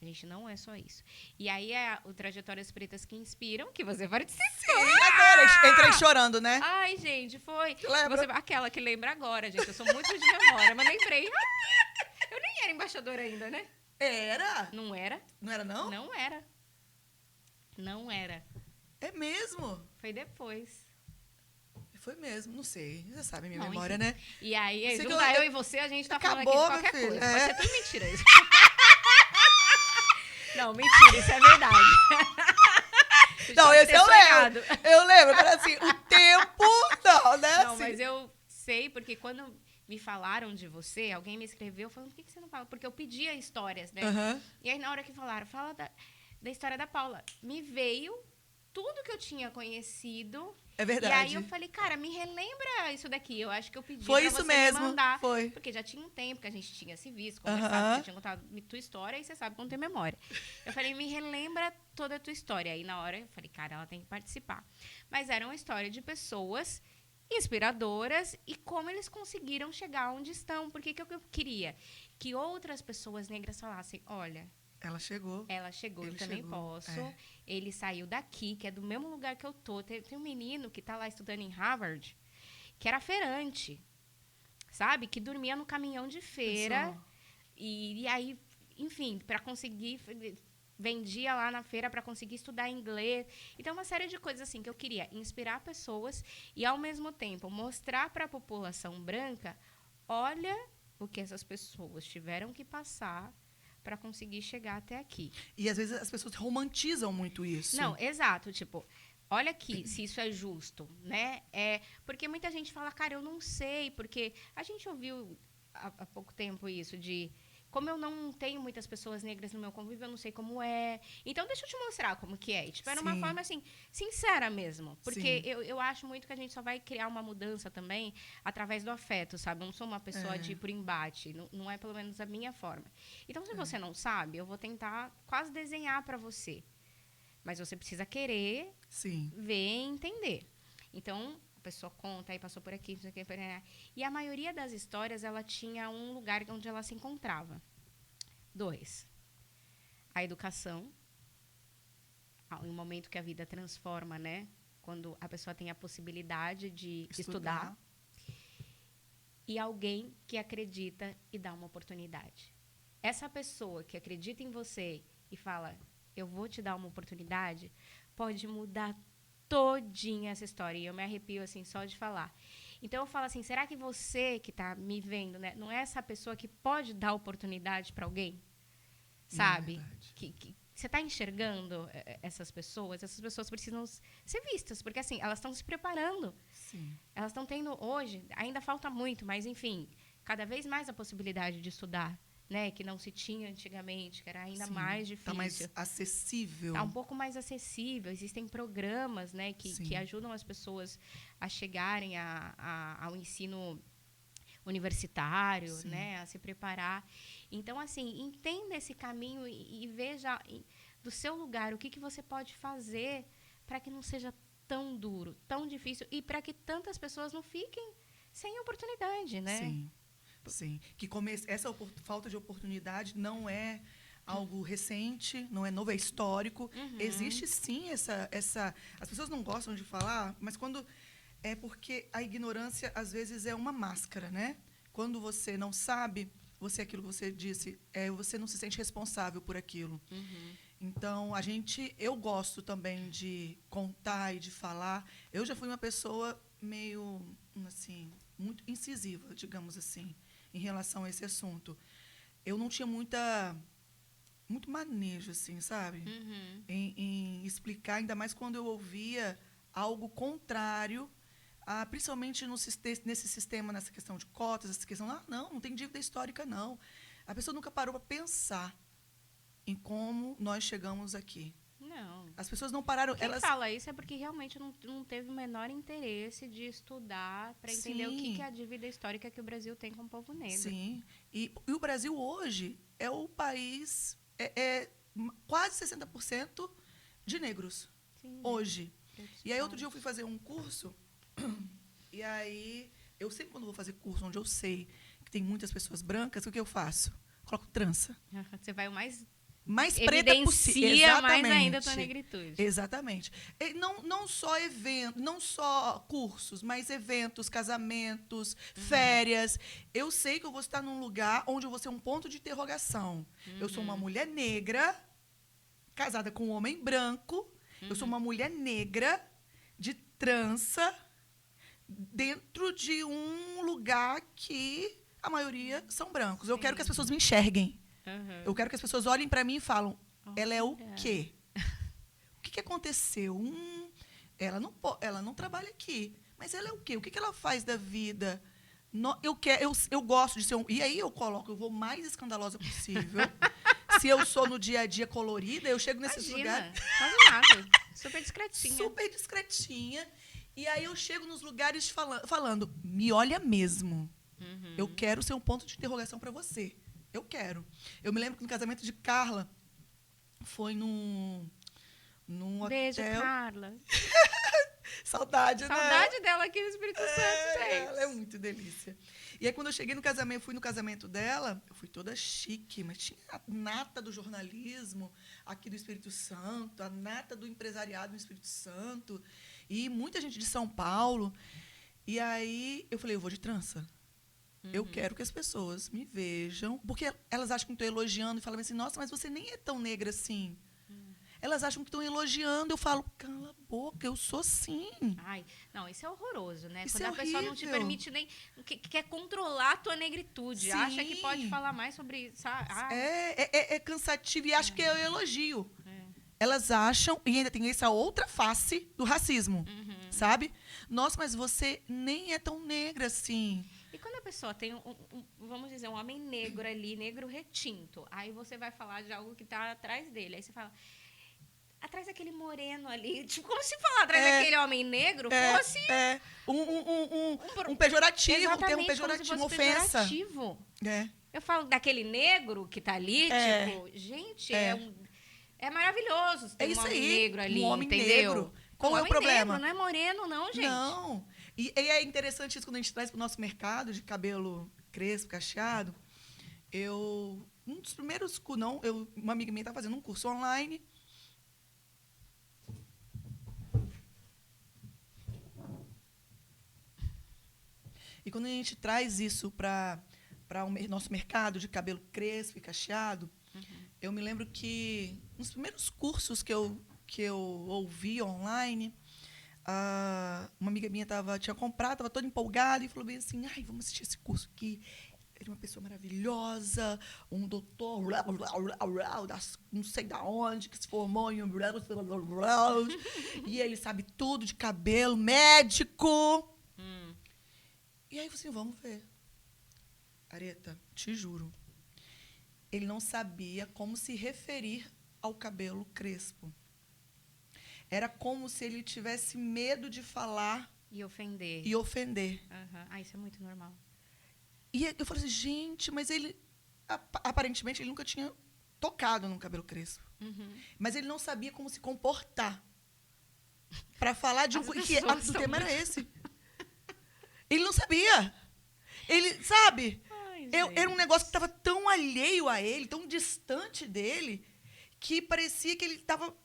A gente não é só isso. E aí o Trajetórias Pretas que Inspiram, que você participou. Sim, adorei. Entrei chorando, né? Ai, gente, foi. Lembra? Aquela que lembra agora, gente. Eu sou muito de memória, mas lembrei. Eu nem era embaixadora ainda, né? Era? Não era? Não era, não? Não era. Não era. É mesmo? Foi depois. foi mesmo, não sei. Você sabe, minha Bom, memória, enfim. né? E aí, Sei que juntar eu e você, a gente tá falando aqui de Acabou, qualquer meu filho. coisa. É. Pode ser tudo mentira isso. Não, mentira, isso é verdade. Não, Pode esse ter eu sonhado. lembro. Eu lembro, era assim, o tempo, não, né? Não, assim. mas eu sei, porque quando me falaram de você, alguém me escreveu falando, por que você não fala? Porque eu pedia histórias, né? Aham. E aí, na hora que falaram, fala da história da Paula, me veio tudo que eu tinha conhecido. É E verdade. aí eu falei, cara, me relembra isso daqui. Eu acho que eu pedi Foi pra isso você mesmo, me mandar. foi. Porque já tinha um tempo que a gente tinha se visto, conversado, Aham. você tinha contado tua história e você sabe como tem memória. Eu falei, me relembra toda a tua história. Aí na hora eu falei, cara, ela tem que participar. Mas era uma história de pessoas inspiradoras e como eles conseguiram chegar onde estão. Porque que eu queria? Que outras pessoas negras falassem, olha, Ela chegou. ela chegou, Ele eu também chegou, posso. é. Ele saiu daqui, que é do mesmo lugar que eu tô. Tem um menino que tá lá estudando em Harvard, que era feirante, sabe? Que dormia no caminhão de feira. Pessoal. E aí, enfim, para conseguir... Vendia lá na feira para conseguir estudar inglês. Então, uma série de coisas assim que eu queria inspirar pessoas e, ao mesmo tempo, mostrar para a população branca, olha o que essas pessoas tiveram que passar para conseguir chegar até aqui. E às vezes as pessoas romantizam muito isso. Não, exato. Tipo, olha aqui se isso é justo, né? Porque muita gente fala, cara, eu não sei, porque a gente ouviu há pouco tempo isso de... Como eu não tenho muitas pessoas negras no meu convívio, eu não sei como é. Então, deixa eu te mostrar como que é. E, tipo, era uma Sim. forma, assim, sincera mesmo. Porque Sim. eu acho muito que a gente só vai criar uma mudança também através do afeto, sabe? Eu não sou uma pessoa de ir por embate. Não é, pelo menos, a minha forma. Então, se você não sabe, eu vou tentar quase desenhar para você. Mas você precisa querer Sim. ver e entender. Então, a pessoa conta, aí passou por aqui, não sei o que, e a maioria das histórias, ela tinha um lugar onde ela se encontrava. 2, a educação, em um momento que a vida transforma, né? Quando a pessoa tem a possibilidade de estudar. E alguém que acredita e dá uma oportunidade. Essa pessoa que acredita em você e fala, eu vou te dar uma oportunidade, pode mudar todinha essa história. E eu me arrepio, assim, só de falar. Então, eu falo assim, será que você que está me vendo, né, não é essa pessoa que pode dar oportunidade para alguém? Sabe? Que você está enxergando essas pessoas? Essas pessoas precisam ser vistas, porque, assim, elas estão se preparando. Sim. Elas estão tendo, hoje, ainda falta muito, mas, enfim, cada vez mais a possibilidade de estudar, né? Que não se tinha antigamente, que era ainda mais difícil. Está mais acessível. Está um pouco mais acessível. Existem programas, né, que ajudam as pessoas a chegarem ao ensino universitário, né, a se preparar. Então, assim, entenda esse caminho e veja do seu lugar o que você pode fazer para que não seja tão duro, tão difícil e para que tantas pessoas não fiquem sem oportunidade, né? Sim, sim. Que essa falta de oportunidade não é algo recente, não é novo, é histórico. Uhum. Existe sim essa... As pessoas não gostam de falar, mas quando... É porque a ignorância, às vezes, é uma máscara, né? Quando você não sabe, aquilo que você disse, você não se sente responsável por aquilo. Uhum. Então, eu gosto também de contar e de falar. Eu já fui uma pessoa meio, assim, muito incisiva, digamos assim, em relação a esse assunto. Eu não tinha muito manejo, assim, sabe? Uhum. Em explicar, ainda mais quando eu ouvia algo contrário, principalmente nesse sistema, nessa questão de cotas, essa questão, não tem dívida histórica, não. A pessoa nunca parou para pensar em como nós chegamos aqui. Não. As pessoas não pararam... Quem fala isso é porque realmente não teve o menor interesse de estudar para entender o que é a dívida histórica que o Brasil tem com o povo negro. Sim. E o Brasil hoje é o país... quase 60% de negros. Sim, hoje. E aí, outro dia, eu fui fazer um curso... E aí, eu sempre, quando vou fazer curso onde eu sei que tem muitas pessoas brancas, o que eu faço? Coloco trança. Você vai o mais preta possível. Evidencia mais ainda a tua negritude. Exatamente. E não só eventos, não só cursos, mas eventos, casamentos, férias. Eu sei que eu vou estar num lugar onde eu vou ser um ponto de interrogação. Eu sou uma mulher negra, casada com um homem branco. Eu sou uma mulher negra, de trança, dentro de um lugar que a maioria são brancos. Eu Sim. quero que as pessoas me enxerguem. Uhum. Eu quero que as pessoas olhem para mim e falam, ela é o Olha. quê? O que aconteceu? Ela não trabalha aqui, mas ela é o quê? O que ela faz da vida? Eu gosto de ser E aí eu vou mais escandalosa possível. Se eu sou no dia a dia colorida, eu chego nesses lugares. Quase nada. Super discretinha. Super discretinha. E aí eu chego nos lugares falando, me olha mesmo. Uhum. Eu quero ser um ponto de interrogação para você. Eu quero. Eu me lembro que no casamento de Carla, foi num Beijo, hotel. Carla. Saudade, né? Saudade dela aqui no Espírito Santo, gente. Ela é muito delícia. E aí, quando eu cheguei no casamento, fui no casamento dela, eu fui toda chique, mas tinha a nata do jornalismo aqui do Espírito Santo, a nata do empresariado no Espírito Santo, e muita gente de São Paulo. E aí, eu falei, eu vou de trança. Eu quero que as pessoas me vejam, porque elas acham que estou elogiando e falam assim, nossa, mas você nem é tão negra assim. Elas acham que estão elogiando, eu falo, cala a boca, eu sou sim. Ai, não, isso é horroroso, né? Isso Quando é a pessoa não te horrível. permite nem... quer controlar a tua negritude. Sim. Acha que pode falar mais sobre... Sabe? Ai, É cansativo e acho que é um elogio. Elas acham, e ainda tem essa outra face do racismo, sabe? Nossa, mas você nem é tão negra assim. E quando a pessoa tem, vamos dizer, um homem negro ali, negro retinto, aí você vai falar de algo que está atrás dele. Aí você fala, atrás daquele moreno ali, tipo, como se falar atrás daquele homem negro fosse... Um pejorativo, um termo Exatamente, pejorativo, como uma se fosse ofensa. pejorativo. É. Eu falo daquele negro que tá ali, tipo, gente, é maravilhoso ter É isso um homem aí, negro ali, um homem entendeu? negro. Qual um é o homem problema? Negro, não é moreno, não, gente. Não. E é interessante isso quando a gente traz para o nosso mercado de cabelo crespo, cacheado. Um dos primeiros uma amiga minha estava fazendo um curso online. E quando a gente traz isso para o nosso mercado de cabelo crespo e cacheado, eu me lembro que nos primeiros cursos que eu ouvi online, uma amiga minha tinha comprado, estava toda empolgada e falou bem assim, ai, vamos assistir esse curso aqui. Ele é uma pessoa maravilhosa, um doutor, não sei da onde, que se formou em... E ele sabe tudo de cabelo, médico. E aí eu falei assim, vamos ver. Areta, te juro, ele não sabia como se referir ao cabelo crespo. Era como se ele tivesse medo de falar E ofender. Uhum. Ah, isso é muito normal. E eu falei assim, gente, mas ele... Aparentemente, ele nunca tinha tocado num cabelo crespo. Mas ele não sabia como se comportar para falar de um... O tema era esse. Ele não sabia. Ele, sabe? Ai, Era um negócio que estava tão alheio a ele, tão distante dele, que parecia que ele estava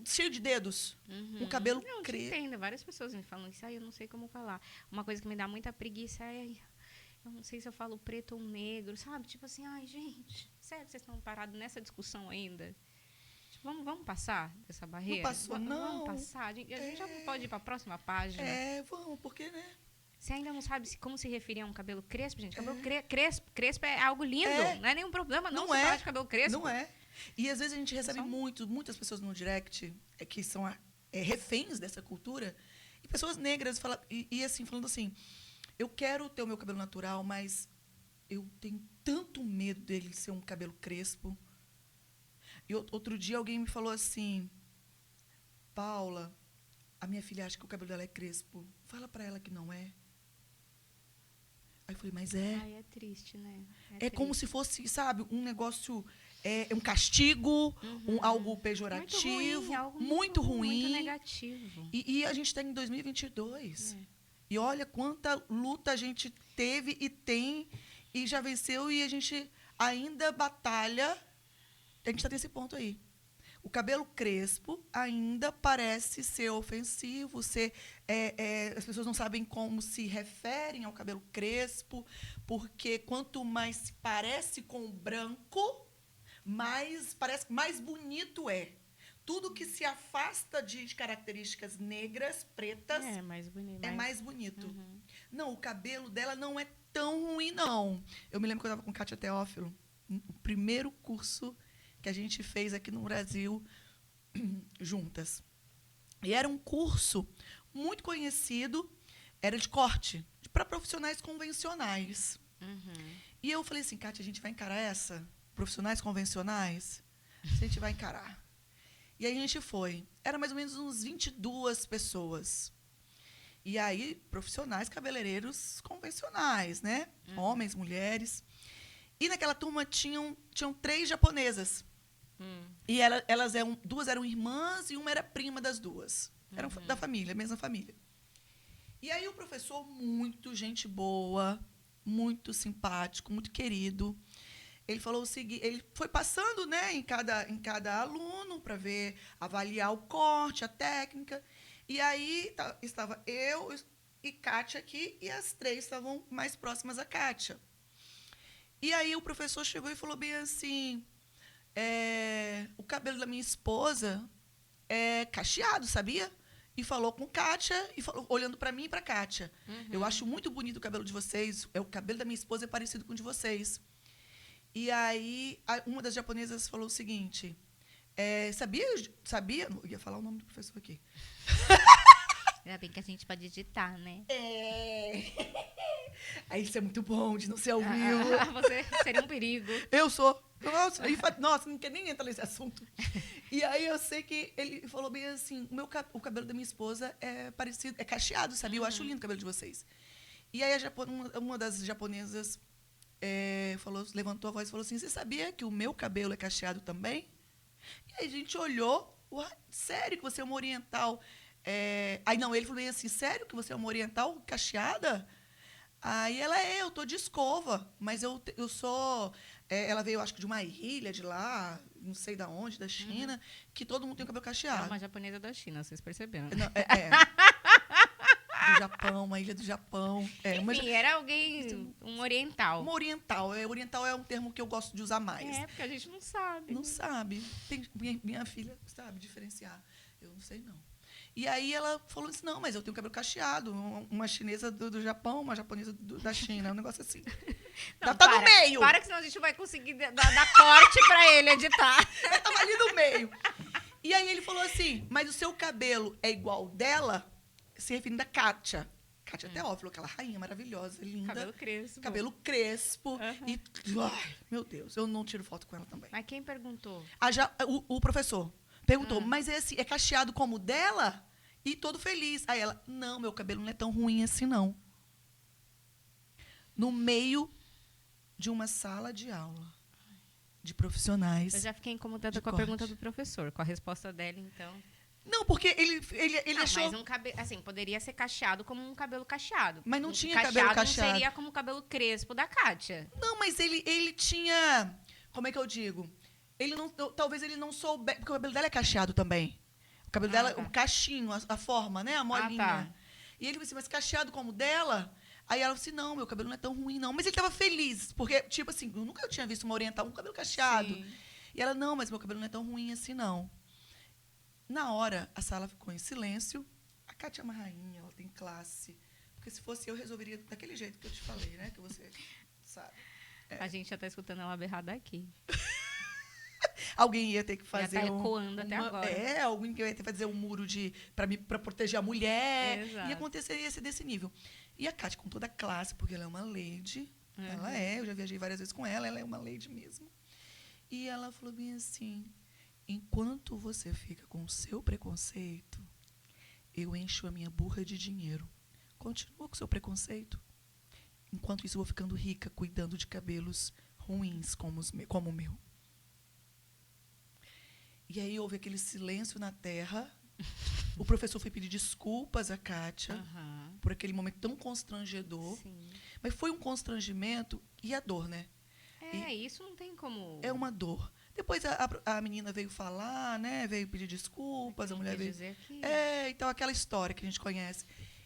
cheio de dedos. Um cabelo crespo. Eu entendo. Várias pessoas me falam isso. Eu não sei como falar. Uma coisa que me dá muita preguiça é... Eu não sei se eu falo preto ou negro, sabe? Tipo assim, ai, gente, sério, vocês estão parados nessa discussão ainda? Tipo, vamos passar dessa barreira? Não passou, não. Vamos passar. A gente já pode ir para a próxima página. Vamos, porque, né? Você ainda não sabe como se referir a um cabelo crespo, gente? Cabelo crespo é algo lindo. Não é nenhum problema, não se falar de cabelo crespo. Não é. E, às vezes, a gente recebe muitas pessoas no direct que são reféns dessa cultura, e pessoas negras assim, falando assim, eu quero ter o meu cabelo natural, mas eu tenho tanto medo dele ser um cabelo crespo. E outro dia alguém me falou assim, Paula, a minha filha acha que o cabelo dela é crespo. Fala para ela que não é. Aí eu falei, mas é. Ai, é triste, né? É como se fosse, sabe, um negócio, um castigo, algo pejorativo, muito ruim. Muito negativo. E a gente está em 2022. E olha quanta luta a gente teve e tem, e já venceu, e a gente ainda batalha. A gente está nesse ponto aí. O cabelo crespo ainda parece ser ofensivo, as pessoas não sabem como se referem ao cabelo crespo, porque quanto mais se parece com o branco, mais bonito é. tudo que se afasta de características negras, pretas, É mais bonito. é mais bonito. Uhum. Não, o cabelo dela não é tão ruim, não. Eu me lembro que eu estava com Kátia Teófilo, o primeiro curso que a gente fez aqui no Brasil, juntas. E era um curso muito conhecido, era de corte, para profissionais convencionais. Uhum. E eu falei assim, Kátia, a gente vai encarar essa? Profissionais convencionais? A gente vai encarar. E aí a gente foi. Era mais ou menos uns 22 pessoas. E aí, profissionais cabeleireiros convencionais, né? Homens, mulheres. E naquela turma tinham 3 japonesas. E duas eram irmãs e uma era prima das duas. Eram da família, mesma família. E aí o professor, muito gente boa, muito simpático, muito querido. Ele falou o seguinte, ele foi passando, né, em cada aluno para ver, avaliar o corte, a técnica. E aí estava eu e Kátia aqui, e as 3 estavam mais próximas a Kátia. E aí o professor chegou e falou bem assim, o cabelo da minha esposa é cacheado, sabia? E falou com Kátia, e falou, olhando para mim e para Kátia. Eu acho muito bonito o cabelo de vocês, o cabelo da minha esposa é parecido com o de vocês. E aí, uma das japonesas falou o seguinte, sabia? Não, eu ia falar o nome do professor aqui. Ainda bem que a gente pode digitar, né? Aí isso é muito bom de não ser ao vivo. Você seria um perigo. Eu sou. Nossa, não quer nem entrar nesse assunto. E aí eu sei que ele falou bem assim, o cabelo da minha esposa é parecido, é cacheado, sabia? Eu acho lindo o cabelo de vocês. E aí uma das japonesas levantou a voz e falou assim, você sabia que o meu cabelo é cacheado também? E aí a gente olhou, sério que você é uma oriental? Aí não, ele falou bem assim, sério que você é uma oriental cacheada? Aí eu tô de escova, mas eu sou... ela veio, acho que de uma ilha de lá, não sei de onde, da China, que todo mundo tem o cabelo É cacheado. uma japonesa da China, vocês perceberam. Não, do Japão, uma ilha do Japão. Enfim, era alguém, um oriental. Uma oriental. Oriental é um termo que eu gosto de usar mais. Porque a gente não sabe. Não sabe. Minha filha sabe diferenciar. Eu não sei, não. E aí ela falou assim, não, mas eu tenho cabelo cacheado. Uma chinesa do Japão, uma japonesa da China. Um negócio assim. Não, tá no meio. Para que senão a gente vai conseguir dar corte pra ele editar. Eu tava ali no meio. E aí ele falou assim, mas o seu cabelo é igual dela? Se referindo a Kátia. Kátia Teófilo, aquela rainha maravilhosa, linda. Cabelo crespo. Cabelo crespo. E, ai, meu Deus, eu não tiro foto com ela também. Mas quem perguntou? O professor perguntou, mas é cacheado como o dela? E todo feliz. Aí ela, não, meu cabelo não é tão ruim assim, não. No meio de uma sala de aula de profissionais. Eu já fiquei incomodada com a pergunta do professor, com a resposta dela, então. Não, porque ele achou... Mas assim, poderia ser cacheado como um cabelo cacheado. Mas não tinha cabelo cacheado. Não seria como o cabelo crespo da Kátia. Não, mas ele tinha... Como é que eu digo? Talvez ele não soubesse... Porque o cabelo dela é cacheado também. O cabelo dela, o cachinho, a forma, né? A molinha. Tá. E ele falou assim, mas cacheado como o dela? Aí ela falou assim, não, meu cabelo não é tão ruim, não. Mas ele estava feliz, porque, tipo assim, eu nunca tinha visto uma oriental com cabelo cacheado. Sim. E ela, não, mas meu cabelo não é tão ruim assim, não. Na hora, a sala ficou em silêncio. A Kátia é uma rainha, ela tem classe. Porque se fosse eu, resolveria daquele jeito que eu te falei, né? Que você sabe. A gente já está escutando ela berrar daqui. Alguém ia ter que fazer já tá ecoando até agora. Alguém ia ter que fazer um muro para proteger a mulher. Exato. E aconteceria ser desse nível. E a Kátia, com toda a classe, porque ela é uma lady. Ela eu já viajei várias vezes com ela é uma lady mesmo. E ela falou bem assim, enquanto você fica com o seu preconceito, eu encho a minha burra de dinheiro. Continua com o seu preconceito. Enquanto isso, eu vou ficando rica, cuidando de cabelos ruins como o meu. E aí houve aquele silêncio na terra. O professor foi pedir desculpas a Kátia por aquele momento tão constrangedor. Sim. Mas foi um constrangimento e a dor, né? Isso não tem como... É uma dor. Depois a menina veio falar, né? Veio pedir desculpas, a mulher veio... dizer que... então aquela história que a gente conhece.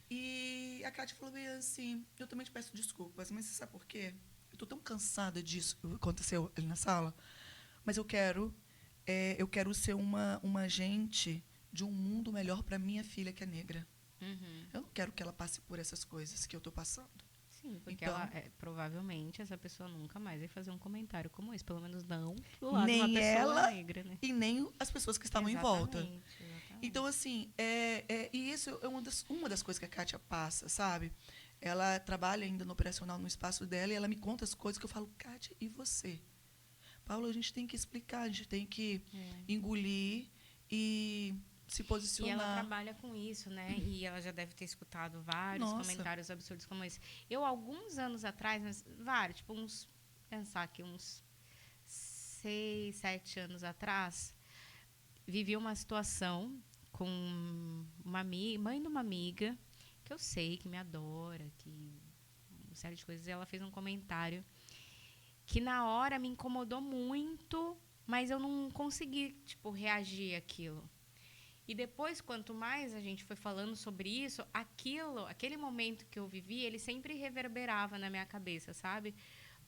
E a Kátia falou bem assim, eu também te peço desculpas, mas você sabe por quê? Eu estou tão cansada disso que aconteceu ali na sala, mas eu quero eu quero ser uma agente de um mundo melhor para minha filha, que é negra. Eu não quero que ela passe por essas coisas que eu estou passando. Sim, porque Então, provavelmente essa pessoa nunca mais vai fazer um comentário como esse, pelo menos não do lado de nem uma pessoa ela negra, né? e nem as pessoas que estavam em volta. Exatamente. Então, assim, e isso é uma das coisas que a Kátia passa, sabe? Ela trabalha ainda no operacional, no espaço dela, e ela me conta as coisas que eu falo, Kátia, e você? Paula, a gente tem que explicar, a gente tem que engolir e se E posicionar. ela trabalha com isso, né? E ela já deve ter escutado vários Nossa. comentários absurdos como esse. Eu, alguns anos atrás, vários, tipo pensar aqui, uns 6, 7 anos atrás, vivi uma situação com uma mãe de uma amiga, que eu sei que me adora, que uma série de coisas, e ela fez um comentário que na hora me incomodou muito, mas eu não consegui, tipo, reagir àquilo. E depois, quanto mais a gente foi falando sobre isso, aquele momento que eu vivi, ele sempre reverberava na minha cabeça, sabe?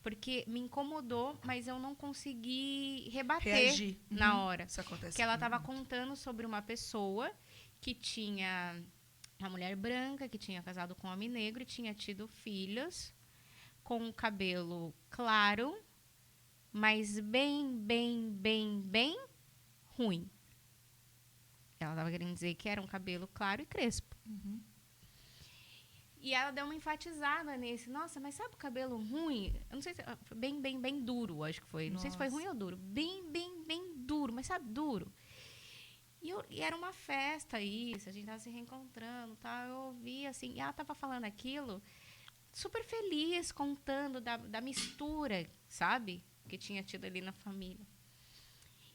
Porque me incomodou, mas eu não consegui rebater na hora. Isso acontece. Que ela estava contando sobre uma pessoa que tinha uma mulher branca, que tinha casado com um homem negro e tinha tido filhos com o cabelo claro, mas bem ruim. Ela estava querendo dizer que era um cabelo claro e crespo. E ela deu uma enfatizada nesse. Nossa, mas sabe o cabelo ruim? Eu não sei se... Bem duro, acho que foi. Não sei se foi ruim ou duro. Bem duro. Mas sabe, duro. E era uma festa isso. A gente estava se reencontrando. Tá? Eu ouvi, assim... E ela estava falando aquilo super feliz, contando da mistura, sabe? Que tinha tido ali na família.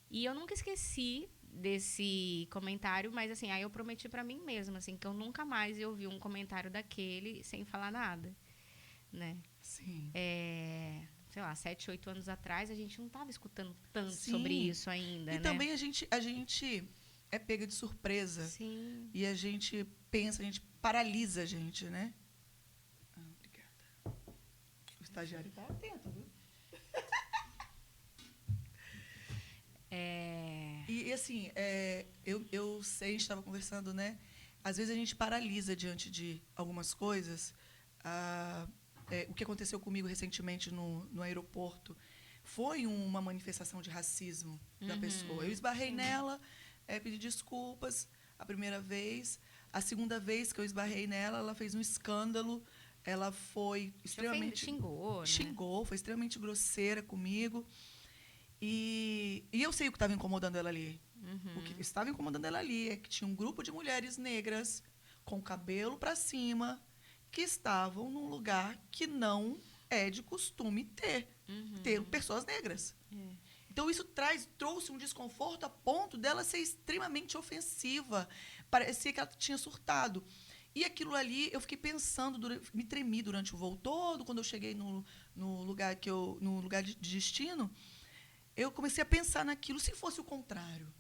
E eu nunca esqueci desse comentário, mas assim, aí eu prometi pra mim mesma, assim, que eu nunca mais ia ouvir um comentário daquele sem falar nada, né? Sim. Sei lá, 7, 8 anos atrás, a gente não estava escutando tanto Sim. sobre isso ainda, e né? também a gente é pega de surpresa. Sim. E a gente pensa, a gente paralisa a gente, né? Obrigada. O estagiário está atento, viu? E assim, eu sei, a gente estava conversando, né? Às vezes a gente paralisa diante de algumas coisas. O que aconteceu comigo recentemente no aeroporto foi uma manifestação de racismo da pessoa. Eu esbarrei nela, pedi desculpas a primeira vez. A segunda vez que eu esbarrei nela, ela fez um escândalo. Ela foi extremamente... Xingou, né? Foi extremamente grosseira comigo. E eu sei o que estava incomodando ela ali. O que estava incomodando ela ali é que tinha um grupo de mulheres negras com o cabelo para cima que estavam num lugar que não é de costume ter pessoas negras. Então, isso trouxe um desconforto a ponto dela ser extremamente ofensiva. Parecia que ela tinha surtado. E aquilo ali, eu fiquei pensando, me tremi durante o voo todo, quando eu cheguei no lugar de destino. Eu comecei a pensar naquilo, se fosse o contrário.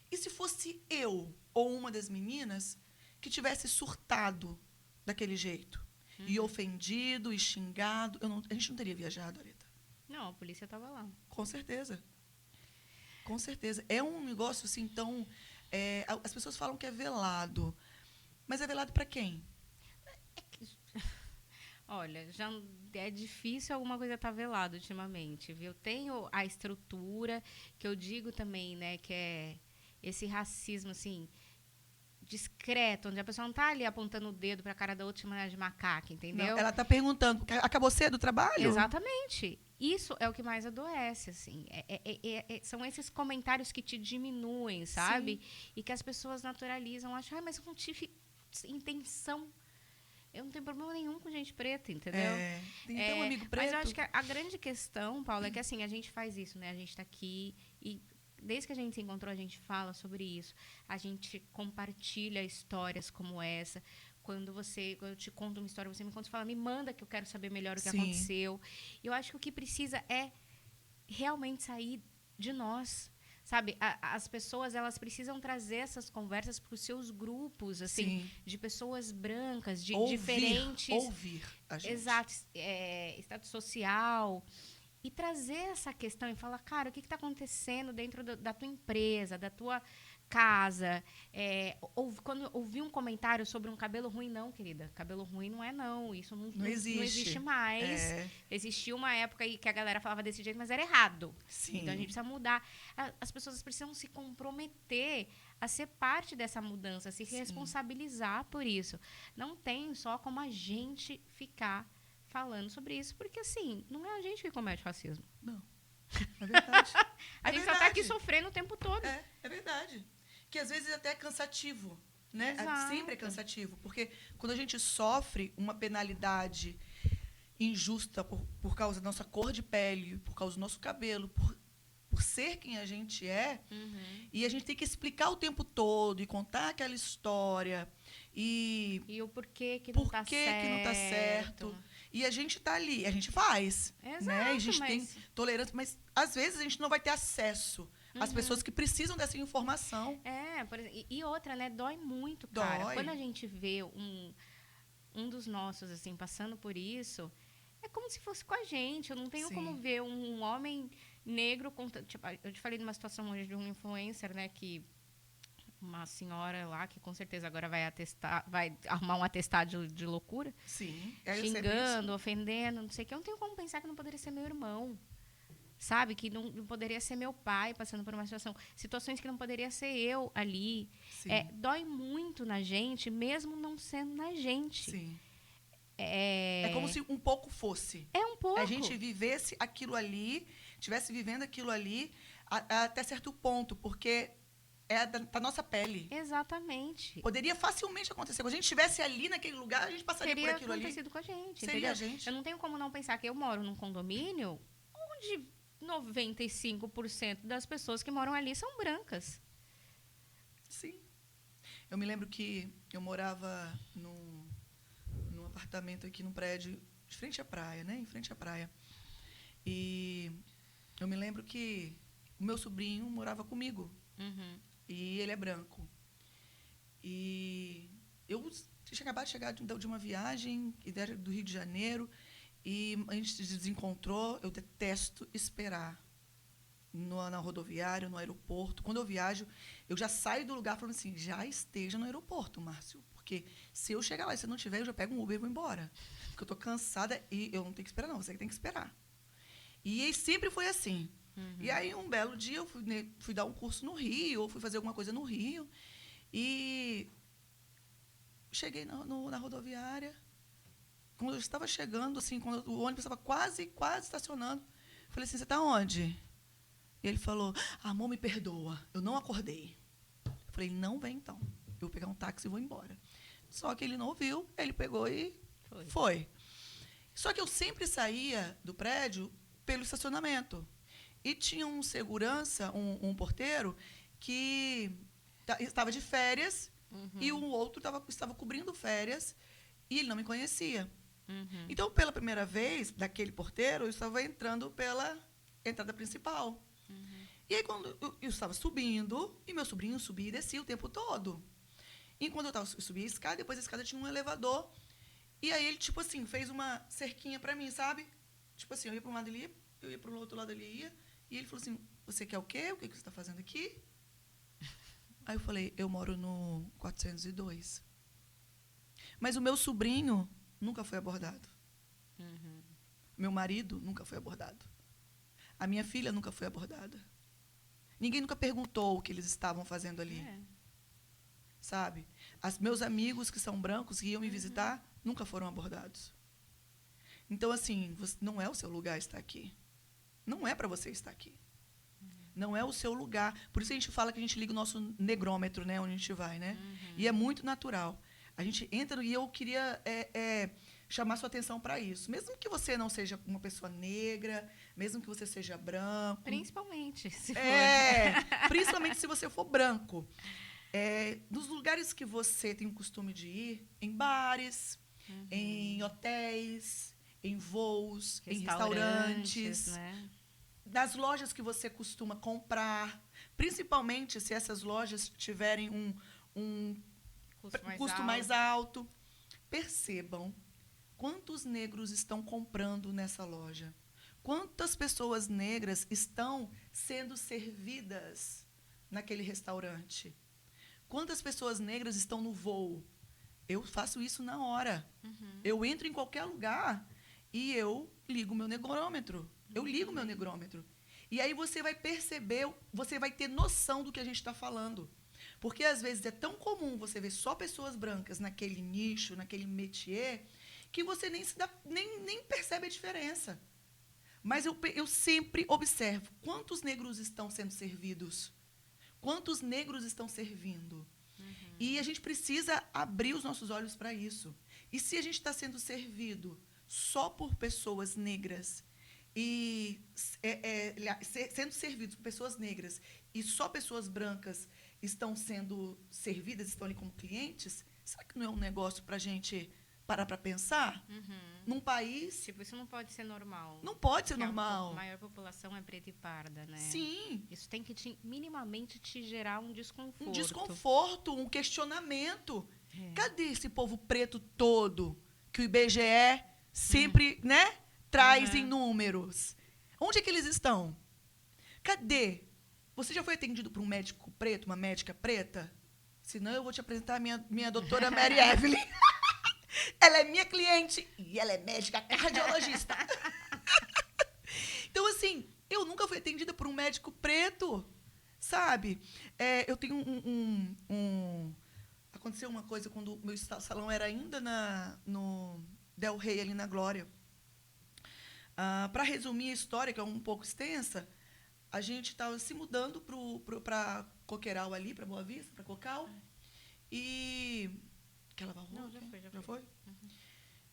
E se fosse eu ou uma das meninas que tivesse surtado daquele jeito? E ofendido, e xingado. A gente não teria viajado, Areta. Não, a polícia estava lá. Com certeza. Com certeza. É um negócio assim, então... as pessoas falam que é velado. Mas é velado para quem? Olha, já é difícil alguma coisa estar velada ultimamente, viu? Tenho a estrutura, que eu digo também, né, que é esse racismo, assim, discreto, onde a pessoa não está ali apontando o dedo para a cara da outra de maneira de macaca, entendeu? Não, ela está perguntando, acabou cedo o trabalho? Exatamente. Isso é o que mais adoece, assim. São esses comentários que te diminuem, sabe? Sim. E que as pessoas naturalizam, acham, mas eu não tive intenção. Eu não tenho problema nenhum com gente preta, entendeu? Tem até um amigo preto. Mas eu acho que a grande questão, Paula, é que assim, a gente faz isso, né? A gente está aqui e desde que a gente se encontrou, a gente fala sobre isso. A gente compartilha histórias como essa. Quando eu te conto uma história, você me conta e fala, me manda que eu quero saber melhor o que aconteceu. Eu acho que o que precisa é realmente sair de nós. Sabe, as pessoas, elas precisam trazer essas conversas para os seus grupos, assim, de pessoas brancas, de diferentes... Ouvir a gente. Exato, status social. e trazer essa questão e falar, cara, o que está acontecendo dentro da tua empresa, da tua casa? Quando ouvi um comentário sobre um cabelo ruim, não, querida, cabelo ruim não é não, isso não existe mais. Existiu uma época aí que a galera falava desse jeito, mas era errado. Sim. Então a gente precisa mudar. As pessoas precisam se comprometer a ser parte dessa mudança, a se responsabilizar por isso. Não tem só como a gente ficar falando sobre isso, porque, assim, não é a gente que comete racismo. Não. É verdade. A gente só tá aqui sofrendo o tempo todo. É verdade. Que às vezes até é cansativo, né? Exato. Sempre é cansativo. Porque quando a gente sofre uma penalidade injusta por causa da nossa cor de pele, por causa do nosso cabelo, por ser quem a gente é, e a gente tem que explicar o tempo todo e contar aquela história. E o porquê que não tá certo. que não tá certo. E a gente tá ali, a gente faz. Exato, né? A gente tem tolerância, mas às vezes a gente não vai ter acesso às pessoas que precisam dessa informação. Por exemplo, e outra, né? Dói muito, cara. Dói. Quando a gente vê um dos nossos, assim, passando por isso, é como se fosse com a gente. Eu não tenho como ver um homem negro... Tipo, eu te falei de uma situação hoje de um influencer, né? Que uma senhora lá, que com certeza agora vai arrumar um atestado de loucura. Sim. Xingando, ofendendo, não sei o que. Eu não tenho como pensar que não poderia ser meu irmão. Sabe? Que não poderia ser meu pai passando por uma situação. Situações que não poderia ser eu ali. Dói muito na gente, mesmo não sendo na gente. Sim. É como se um pouco fosse. É um pouco. A gente vivesse aquilo ali, estivesse vivendo aquilo ali até certo ponto, porque é da nossa pele. Exatamente. Poderia facilmente acontecer. Quando a gente estivesse ali naquele lugar, a gente passaria por aquilo ali. Teria acontecido com a gente. Seria entendeu? a gente. Eu não tenho como não pensar que eu moro num condomínio onde 95% das pessoas que moram ali são brancas. Sim. Eu me lembro que eu morava num apartamento aqui num prédio de frente à praia, né? Em frente à praia. E eu me lembro que o meu sobrinho morava comigo. E ele é branco. E eu tinha acabado de chegar de uma viagem do Rio de Janeiro e a gente se desencontrou. Eu detesto esperar na rodoviária, no aeroporto. Quando eu viajo, eu já saio do lugar falando assim, já esteja no aeroporto, Márcio. Porque se eu chegar lá e você não tiver, eu já pego um Uber e vou embora. Porque eu estou cansada e eu não tenho que esperar, não. Você que tem que esperar. E sempre foi assim. E aí, um belo dia, eu fui dar um curso no Rio, ou fui fazer alguma coisa no Rio. E cheguei na rodoviária. Quando eu estava chegando, assim, quando o ônibus estava quase estacionando, eu falei assim, você está onde? E ele falou, amor, me perdoa, eu não acordei. Eu falei, não vem então. Eu vou pegar um táxi e vou embora. Só que ele não ouviu, ele pegou e foi. Só que eu sempre saía do prédio pelo estacionamento. E tinha um segurança, um porteiro, que estava de férias e o outro estava cobrindo férias e ele não me conhecia. Então, pela primeira vez, daquele porteiro, eu estava entrando pela entrada principal. E aí, quando eu estava subindo, e meu sobrinho subia e descia o tempo todo. E quando eu subia a escada, depois a escada tinha um elevador. E aí ele, tipo assim, fez uma cerquinha para mim, sabe? Tipo assim, eu ia para um lado, ele ia, eu ia para o outro lado, ele ia. E ele falou assim, você quer o quê? O que você está fazendo aqui? Aí eu falei, eu moro no 402. Mas o meu sobrinho nunca foi abordado. Meu marido nunca foi abordado. A minha filha nunca foi abordada. Ninguém nunca perguntou o que eles estavam fazendo ali. Sabe? Meus amigos que são brancos, que iam me visitar, nunca foram abordados. Então, assim, não é o seu lugar estar aqui. Não é para você estar aqui. Não é o seu lugar. Por isso a gente fala que a gente liga o nosso negrômetro, né, onde a gente vai, né? E é muito natural. A gente entra e eu queria chamar sua atenção para isso. Mesmo que você não seja uma pessoa negra, mesmo que você seja branco. Principalmente, se for. Principalmente se você for branco. Nos lugares que você tem o costume de ir, em bares, em hotéis, em voos, em restaurantes, né? nas lojas que você costuma comprar, principalmente se essas lojas tiverem um custo mais alto. Percebam quantos negros estão comprando nessa loja. Quantas pessoas negras estão sendo servidas naquele restaurante? Quantas pessoas negras estão no voo? Eu faço isso na hora. Eu entro em qualquer lugar e eu ligo meu negrômetro. Eu ligo meu negrômetro. E aí você vai perceber, você vai ter noção do que a gente está falando. Porque, às vezes, é tão comum você ver só pessoas brancas naquele nicho, naquele métier, que você nem percebe a diferença. Mas eu sempre observo quantos negros estão sendo servidos, quantos negros estão servindo. E a gente precisa abrir os nossos olhos para isso. E se a gente está sendo servido só por pessoas negras e sendo servidos por pessoas negras e só pessoas brancas estão sendo servidas, estão ali como clientes, será que não é um negócio para a gente parar para pensar? Num país... Tipo, isso não pode ser normal. Não pode ser normal. A maior população é preta e parda, né? Sim. Isso tem que minimamente te gerar um desconforto. Um desconforto, um questionamento. Cadê esse povo preto todo que o IBGE sempre, né, traz em números? Onde é que eles estão? Cadê? Você já foi atendido por um médico preto, uma médica preta? Senão eu vou te apresentar a minha doutora Mary Evelyn. Ela é minha cliente e ela é médica cardiologista. Então, assim, eu nunca fui atendida por um médico preto, sabe? Eu tenho Aconteceu uma coisa quando o meu salão era ainda no Del Rey, ali na Glória. Para resumir a história, que é um pouco extensa, a gente estava se mudando para Coqueiral ali, para Boa Vista, para Cocal. E... Quer lavar roupa? Não, já foi.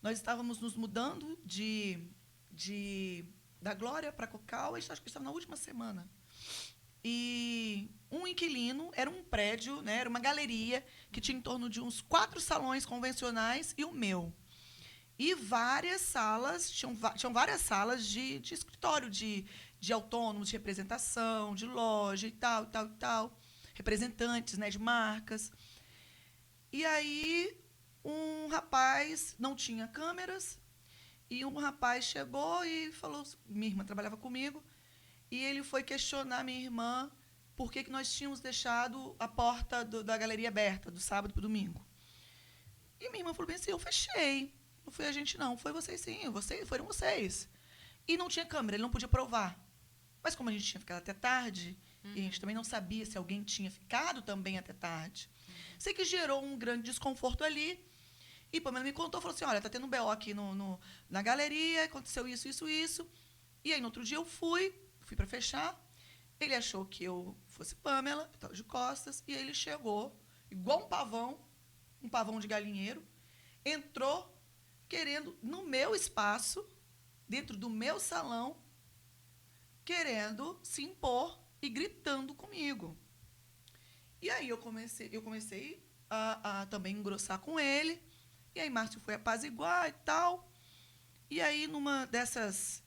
Nós estávamos nos mudando da Glória para Cocal, acho que estava na última semana. E um inquilino, era um prédio, né, era uma galeria, que tinha em torno de uns 4 salões convencionais e o meu. E várias salas, tinham várias salas de escritório, de autônomos, de representação, de loja e tal. Representantes, né, de marcas. E aí, um rapaz, não tinha câmeras, e um rapaz chegou e falou, minha irmã trabalhava comigo, e ele foi questionar minha irmã por que nós tínhamos deixado a porta da galeria aberta, do sábado para o domingo. E minha irmã falou bem assim, eu fechei. Não foi a gente, não. Foi vocês, sim. Foram vocês. E não tinha câmera, ele não podia provar. Mas como a gente tinha ficado até tarde, e a gente também não sabia se alguém tinha ficado também até tarde, sei que gerou um grande desconforto ali. E Pamela me contou, falou assim, olha, tá tendo um BO aqui na galeria, aconteceu isso. E aí, no outro dia, eu fui para fechar. Ele achou que eu fosse Pamela, eu estava de costas, e aí ele chegou, igual um pavão de galinheiro, entrou querendo, no meu espaço, dentro do meu salão, querendo se impor e gritando comigo. E aí eu comecei a também engrossar com ele, e aí Márcio foi apaziguar e tal. E aí, numa dessas...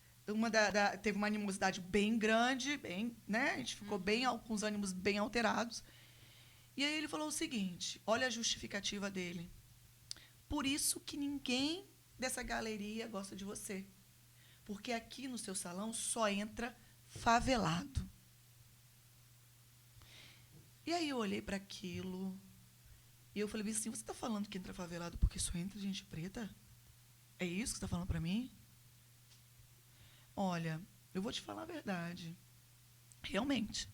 teve uma animosidade bem grande, né? A gente ficou com os ânimos bem alterados. E aí ele falou o seguinte, olha a justificativa dele. Por isso que ninguém dessa galeria gosta de você. Porque aqui no seu salão só entra favelado. E aí eu olhei para aquilo e eu falei assim, você está falando que entra favelado porque só entra gente preta? É isso que você está falando para mim? Olha, eu vou te falar a verdade. Realmente,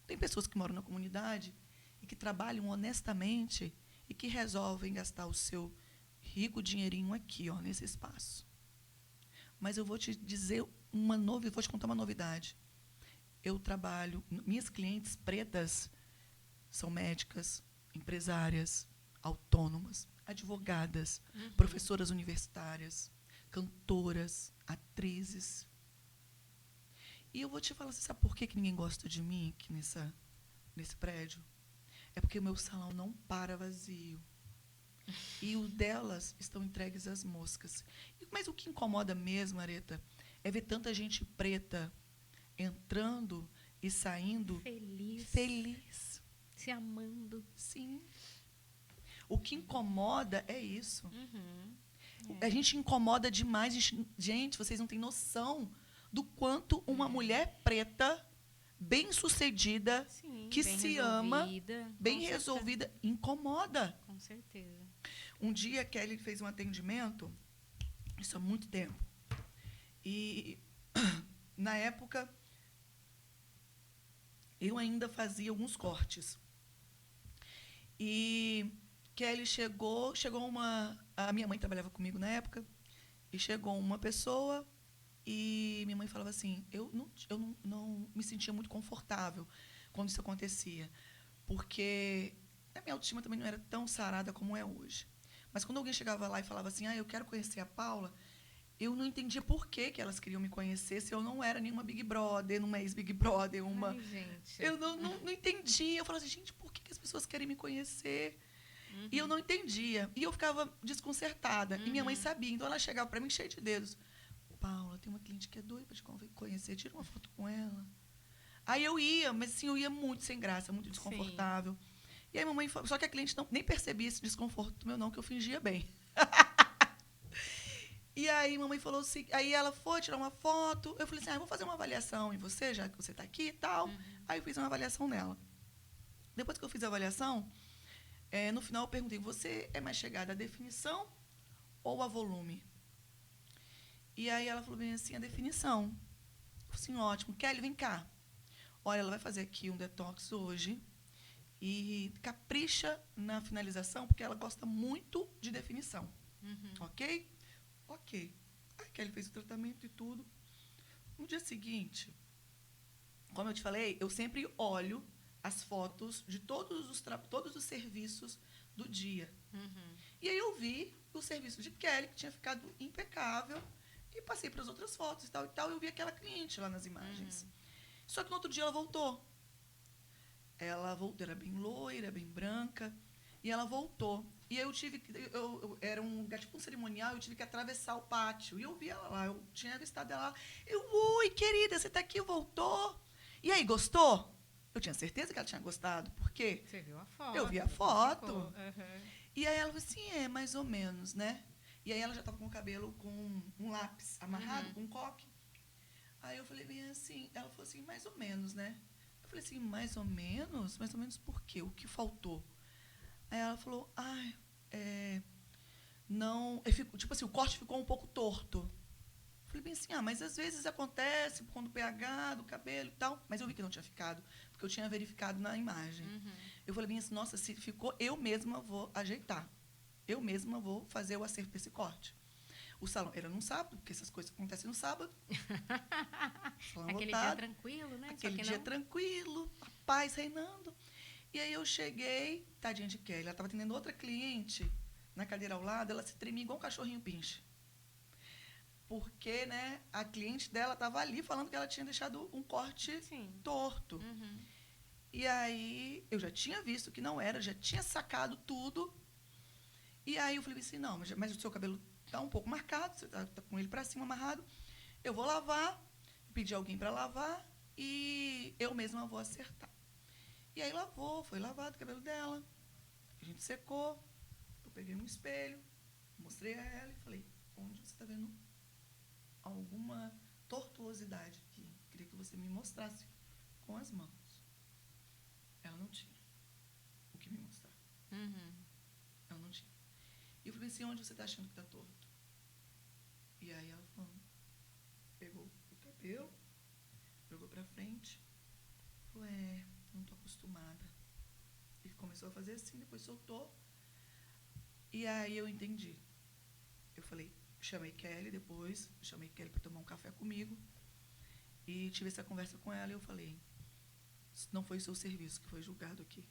tem pessoas que moram na comunidade e que trabalham honestamente e que resolvem gastar o seu rico dinheirinho aqui, ó, nesse espaço. Mas eu vou te dizer vou te contar uma novidade. Eu trabalho, minhas clientes pretas são médicas, empresárias, autônomas, advogadas, professoras universitárias, cantoras, atrizes. E eu vou te falar, você sabe por que ninguém gosta de mim aqui nesse prédio? É porque o meu salão não para vazio. E os delas estão entregues às moscas. Mas o que incomoda mesmo, Areta, é ver tanta gente preta entrando e saindo feliz. Se amando. Sim. O que incomoda é isso. A gente incomoda demais. Gente, vocês não têm noção do quanto uma mulher preta, bem-sucedida, Sim, que bem se ama, resolvida, bem com certeza. resolvida, incomoda. Com certeza. Um dia, a Kelly fez um atendimento, isso há muito tempo. E, na época, eu ainda fazia alguns cortes. E Kelly chegou a minha mãe trabalhava comigo na época, e chegou uma pessoa e minha mãe falava assim, eu não me sentia muito confortável quando isso acontecia, porque a minha autoestima também não era tão sarada como é hoje. Mas quando alguém chegava lá e falava assim, eu quero conhecer a Paula, eu não entendia por que elas queriam me conhecer se eu não era nenhuma Big Brother, numa ex-Big Brother, uma... Ai, gente. Eu não entendia. Eu falava assim, gente, por que as pessoas querem me conhecer? Uhum. E eu não entendia. E eu ficava desconcertada. E minha mãe sabia. Então, ela chegava para mim cheia de dedos. Paula, tem uma cliente que é doida para te conhecer. Tira uma foto com ela. Aí eu ia, mas assim, eu ia muito sem graça, muito desconfortável. Sim. E aí a mamãe falou, só que a cliente nem percebia esse desconforto meu, não, que eu fingia bem. E aí a mamãe falou assim, aí ela foi tirar uma foto. Eu falei assim, eu vou fazer uma avaliação em você, já que você está aqui e tal. Aí eu fiz uma avaliação nela. Depois que eu fiz a avaliação, no final eu perguntei, você é mais chegada à definição ou a volume? E aí ela falou bem assim, a definição. Eu falei assim, ótimo. Kelly, vem cá. Olha, ela vai fazer aqui um detox hoje e capricha na finalização, porque ela gosta muito de definição. Ok? Ok. A Kelly fez o tratamento e tudo. No dia seguinte, como eu te falei, eu sempre olho as fotos de todos os serviços do dia. E aí eu vi o serviço de Kelly, que tinha ficado impecável, e passei para as outras fotos e tal, eu vi aquela cliente lá nas imagens. Só que no outro dia ela voltou. Ela voltou, era bem loira, bem branca, e ela voltou. E aí eu tive que... era tipo um cerimonial, eu tive que atravessar o pátio. E eu vi ela lá, eu tinha avistado ela lá. Oi, querida, você está aqui, voltou? E aí, gostou? Eu tinha certeza que ela tinha gostado. Por quê? Você viu a foto. Eu vi a foto. E aí ela falou assim, mais ou menos, né? E aí ela já estava com o cabelo com um lápis amarrado, com um coque. Aí eu falei bem assim, ela falou assim, mais ou menos, né? Eu falei assim, mais ou menos? Mais ou menos por quê? O que faltou? Aí ela falou, não... tipo assim, o corte ficou um pouco torto. Eu falei bem assim, mas às vezes acontece por conta do pH, do cabelo e tal. Mas eu vi que não tinha ficado, porque eu tinha verificado na imagem. Eu falei bem assim, nossa, se ficou, eu mesma vou ajeitar. Eu mesma vou fazer o acerto desse corte. O salão era num sábado, porque essas coisas acontecem no sábado. Aquele dia tranquilo, né? Aquele dia tranquilo, a paz reinando. E aí eu cheguei, tadinha de Kelly, ela estava atendendo outra cliente na cadeira ao lado, ela se tremia igual um cachorrinho pinche. Porque, né, a cliente dela estava ali falando que ela tinha deixado um corte torto. E aí eu já tinha visto que não era, já tinha sacado tudo. E aí eu falei assim, não, mas o seu cabelo está um pouco marcado, você está com ele para cima amarrado. Eu vou lavar, pedir alguém para lavar e eu mesma vou acertar. E aí foi lavado o cabelo dela, a gente secou, eu peguei um espelho, mostrei a ela e falei, onde você está vendo alguma tortuosidade aqui? Queria que você me mostrasse com as mãos. Ela não tinha o que me mostrar. Ela não tinha. E eu falei assim, onde você está achando que está torto? E aí ela falou, pegou o cabelo, jogou para frente, falou, não estou acostumada. E começou a fazer assim, depois soltou. E aí eu entendi. Eu falei, chamei Kelly depois, chamei Kelly para tomar um café comigo. E tive essa conversa com ela e eu falei, não foi o seu serviço que foi julgado aqui.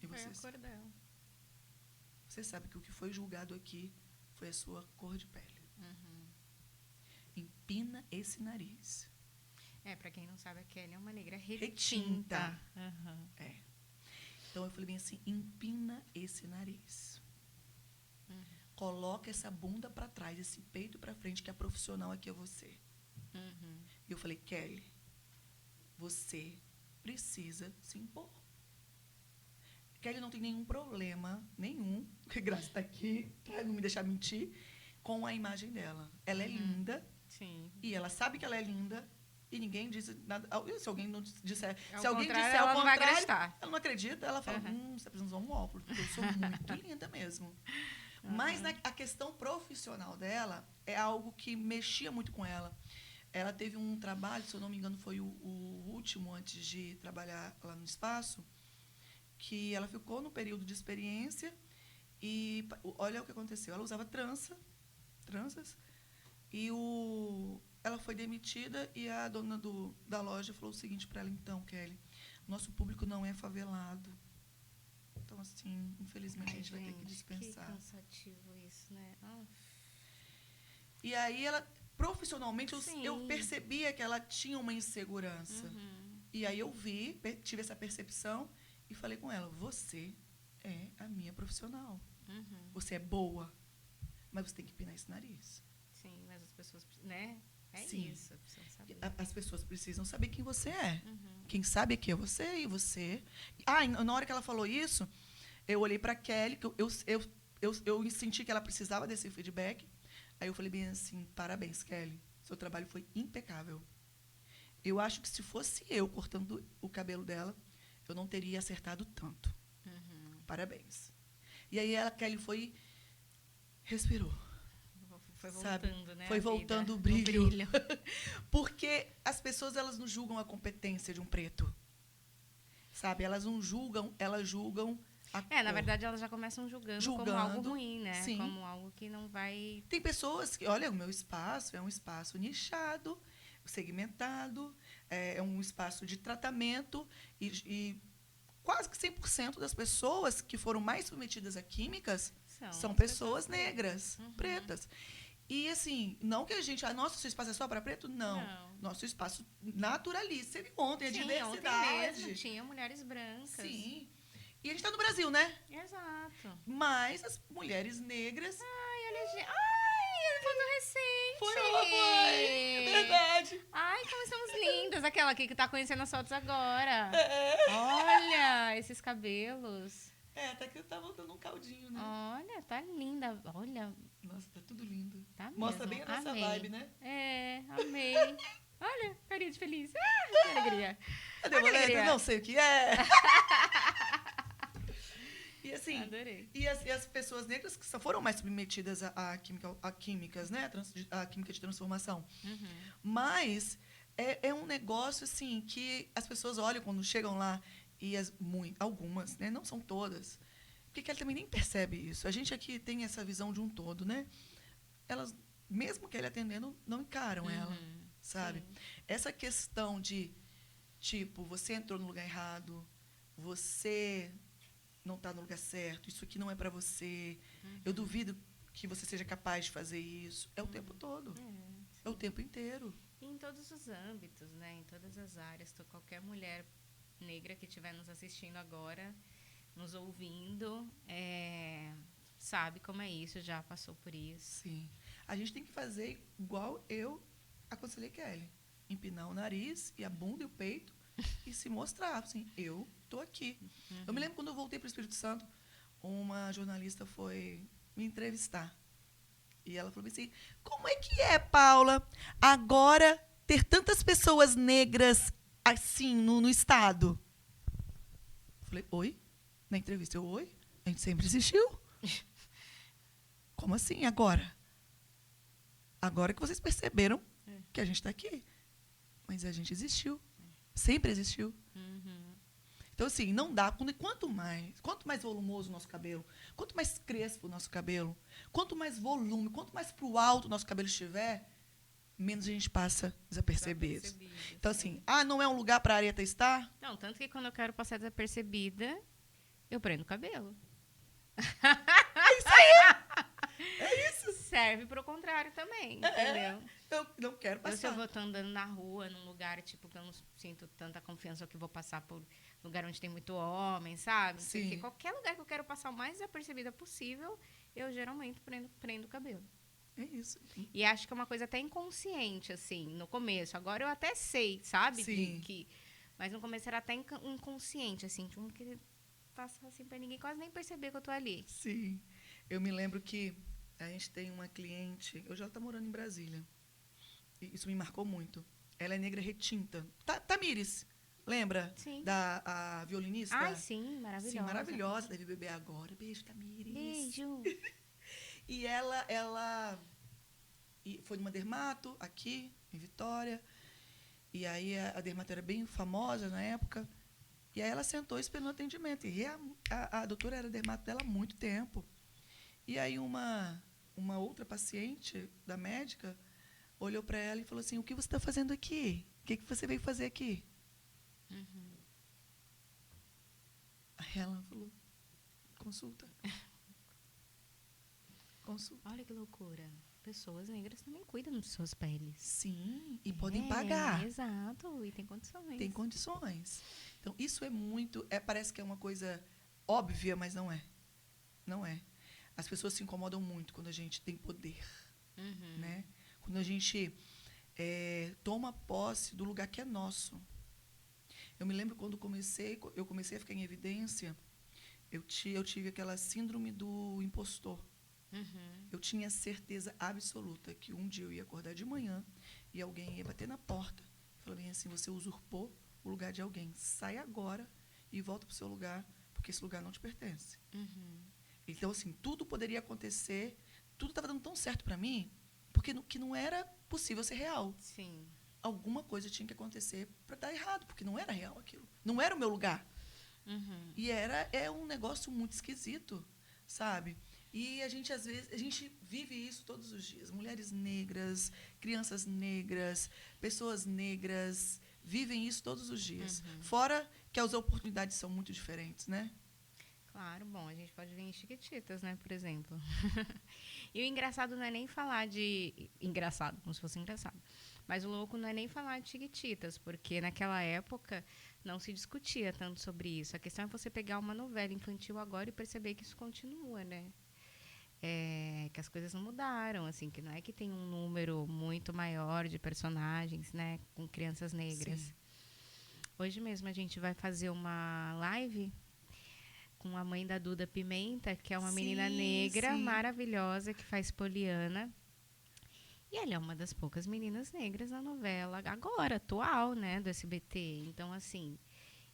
E foi a cor dela. Você sabe que o que foi julgado aqui foi a sua cor de pele. Empina esse nariz. Para quem não sabe, a Kelly é uma negra retinta. Então, eu falei bem assim, empina esse nariz. Coloca essa bunda para trás, esse peito para frente, que a profissional aqui é você. E eu falei, Kelly, você precisa se impor. Kelly não tem nenhum problema, porque Graça está aqui, para não me deixar mentir, com a imagem dela. Ela é linda, Sim. E ela sabe que ela é linda e ninguém diz nada. Se alguém não disser, Ao se alguém contrário, disser ela ao não vai contrário, acreditar. ela não acredita, ela fala, você precisa usar um óculos, porque eu sou muito linda mesmo. Mas a questão profissional dela é algo que mexia muito com ela. Ela teve um trabalho, se eu não me engano, foi o último antes de trabalhar lá no espaço, que ela ficou no período de experiência e olha o que aconteceu. Ela usava tranças, e ela foi demitida e a dona da loja falou o seguinte para ela, então, Kelly, nosso público não é favelado. Então, assim, infelizmente, a gente vai ter que dispensar. Que cansativo isso, né? E aí, profissionalmente, eu percebia que ela tinha uma insegurança. E aí eu tive essa percepção e falei com ela, você é a minha profissional. Você é boa, mas você tem que pinar esse nariz. Sim, mas as pessoas, né? Sim. Isso, precisam saber. As pessoas precisam saber quem você é. Quem sabe aqui é você e você. E na hora que ela falou isso, eu olhei para a Kelly, que eu senti que ela precisava desse feedback. Aí eu falei bem assim, parabéns, Kelly. Seu trabalho foi impecável. Eu acho que se fosse eu cortando o cabelo dela, eu não teria acertado tanto. Parabéns. E aí a Kelly respirou. Foi sabe? voltando, né? Foi voltando o brilho. Porque as pessoas, elas não julgam a competência de um preto. Sabe? Elas não julgam, elas julgam a cor. Na verdade, elas já começam julgando como algo ruim, né? Sim. Como algo que não vai... Tem pessoas que, olha, o meu espaço é um espaço nichado, segmentado, é um espaço de tratamento e quase que 100% das pessoas que foram mais submetidas a químicas são pessoas negras, pretas. E, assim, não que a gente... nossa, seu espaço é só para preto? Não. Nosso espaço naturalista. Ontem, a diversidade. Ontem mesmo tinha mulheres brancas. Sim. E a gente está no Brasil, né? Exato. Mas as mulheres negras... Ai, olha, gente. Ai, foto recente. Foi, é verdade. Ai, como estamos lindas. Aquela aqui que tá conhecendo as fotos agora. Olha, esses cabelos. Até que eu tava dando um caldinho, né? Olha, tá linda. Olha. Nossa, tá tudo lindo. Tá Mostra mesmo. bem a nossa vibe, né? Amei. Olha, carinha de feliz. Que alegria. Cadê o alegria? Não sei o que é. E assim, adorei. E as pessoas negras que foram mais submetidas a químicas, né? A química de transformação. Mas é um negócio, assim, que as pessoas olham quando chegam lá, e algumas, né? Não são todas, porque ela também nem percebe isso. A gente aqui tem essa visão de um todo, né? Elas, mesmo que ele atendendo, não encaram ela, sabe? Sim. Essa questão de, tipo, você entrou no lugar errado, você não está no lugar certo, isso aqui não é para você, eu duvido que você seja capaz de fazer isso. É o tempo todo. É o tempo inteiro. E em todos os âmbitos, né? Em todas as áreas. Qualquer mulher negra que estiver nos assistindo agora, nos ouvindo, sabe como é isso, já passou por isso. Sim. A gente tem que fazer igual eu aconselhei Kelly. Empinar o nariz e a bunda e o peito e se mostrar, assim, eu tô aqui. Eu me lembro quando eu voltei para o Espírito Santo, uma jornalista foi me entrevistar. E ela falou assim, como é que é, Paula, agora ter tantas pessoas negras assim no estado? Eu falei, oi? Na entrevista, oi? A gente sempre existiu. Como assim, agora? Agora que vocês perceberam que a gente está aqui. Mas a gente existiu. Sempre existiu. Então, assim, não dá. Quanto mais volumoso o nosso cabelo, quanto mais crespo o nosso cabelo, quanto mais volume, quanto mais para o alto o nosso cabelo estiver, menos a gente passa desapercebido. Então, assim, não é um lugar para a areta estar? Não, tanto que quando eu quero passar desapercebida, eu prendo o cabelo. É isso aí! É isso! Serve para o contrário também, entendeu? Eu não quero passar. Se eu vou estar andando na rua, num lugar, tipo, que eu não sinto tanta confiança que eu vou passar por lugar onde tem muito homem, sabe? Sim. Porque qualquer lugar que eu quero passar o mais desapercebida possível, eu geralmente prendo o cabelo. É isso. E acho que é uma coisa até inconsciente, assim, no começo. Agora eu até sei, sabe? Sim. Mas no começo era até inconsciente, assim, tipo, não queria passar assim pra ninguém quase nem perceber que eu tô ali. Sim. Eu me lembro que a gente tem uma cliente, hoje ela está morando em Brasília, isso me marcou muito. Ela é negra retinta. Tamires, lembra? Sim. A violinista? Ai, sim, maravilhosa. Sim, maravilhosa. Deve beber agora. Beijo, Tamires. Beijo. E ela foi numa dermato aqui, em Vitória. E aí a dermato era bem famosa na época. E aí ela sentou esperando atendimento. E a doutora era dermato dela há muito tempo. E aí uma outra paciente da médica olhou para ela e falou assim, o que você está fazendo aqui? O que você veio fazer aqui? Aí ela falou, consulta. Consulta. Olha que loucura. Pessoas negras também cuidam de suas peles. Sim, e podem pagar. Exato, e tem condições. Tem condições. Então, isso é muito... parece que é uma coisa óbvia, mas não é. Não é. As pessoas se incomodam muito quando a gente tem poder. Né? Quando a gente toma posse do lugar que é nosso. Eu me lembro quando eu comecei a ficar em evidência, eu tive aquela síndrome do impostor. Eu tinha certeza absoluta que um dia eu ia acordar de manhã e alguém ia bater na porta e falar bem assim, você usurpou o lugar de alguém. Sai agora e volta para o seu lugar, porque esse lugar não te pertence. Então, assim, tudo poderia acontecer, tudo estava dando tão certo para mim, porque que não era possível ser real. Sim. Alguma coisa tinha que acontecer para dar errado, porque não era real aquilo. Não era o meu lugar. E é um negócio muito esquisito, sabe? E a gente, às vezes, vive isso todos os dias. Mulheres negras, crianças negras, pessoas negras, vivem isso todos os dias. Fora que as oportunidades são muito diferentes, né? Claro, bom, a gente pode ver em Chiquititas, né, por exemplo. E o engraçado não é nem falar de... Engraçado, como se fosse engraçado. Mas o louco não é nem falar de Chiquititas, porque naquela época não se discutia tanto sobre isso. A questão é você pegar uma novela infantil agora e perceber que isso continua, né? Que as coisas não mudaram, assim, que não é que tem um número muito maior de personagens, né, com crianças negras. Sim. Hoje mesmo a gente vai fazer uma live com a mãe da Duda Pimenta, que é uma menina negra maravilhosa que faz Poliana. E ela é uma das poucas meninas negras na novela agora, atual, né, do SBT. Então, assim,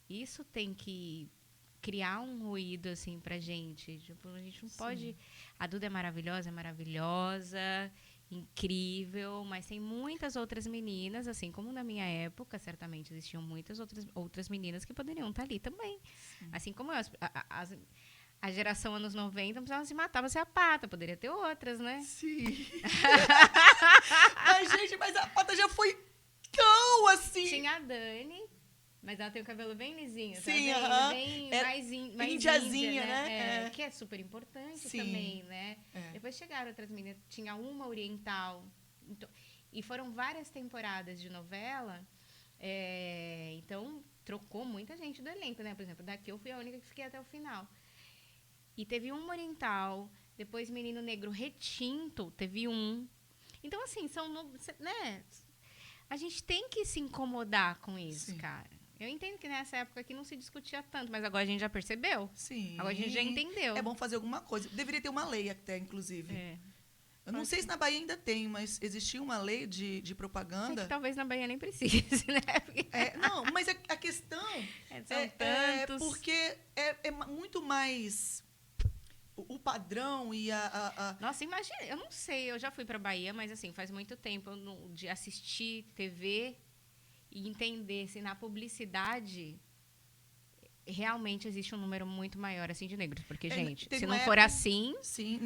isso tem que criar um ruído, assim, pra gente. Tipo, a gente não pode... A Duda é maravilhosa, incrível, mas tem muitas outras meninas, assim como na minha época, certamente existiam muitas outras meninas que poderiam estar ali também. Sim. Assim como a geração anos 90 não precisava se matar pra ser a Pata, poderia ter outras, né? Sim. mas a Pata já foi tão assim. Tinha a Dani, mas ela tem o cabelo bem lisinho, sim, bem mais indiazinha, né? Que é super importante também, né? Depois chegaram outras meninas, tinha uma oriental, e foram várias temporadas de novela, então trocou muita gente do elenco, né? Por exemplo, daqui eu fui a única que fiquei até o final. E teve uma oriental, depois menino negro retinto, teve um. Então, assim, né? A gente tem que se incomodar com isso, cara. Eu entendo que nessa época aqui não se discutia tanto, mas agora a gente já percebeu. Sim. Agora a gente já entendeu. É bom fazer alguma coisa. Deveria ter uma lei até, inclusive. Eu não sei se na Bahia ainda tem, mas existia uma lei de propaganda. Sei que talvez na Bahia nem precise, né? Não, mas a questão é porque é muito mais... O padrão e Nossa, imagina, eu não sei, eu já fui pra Bahia, mas assim, faz muito tempo de assistir TV e entender se na publicidade realmente existe um número muito maior assim de negros, porque gente, se não for assim,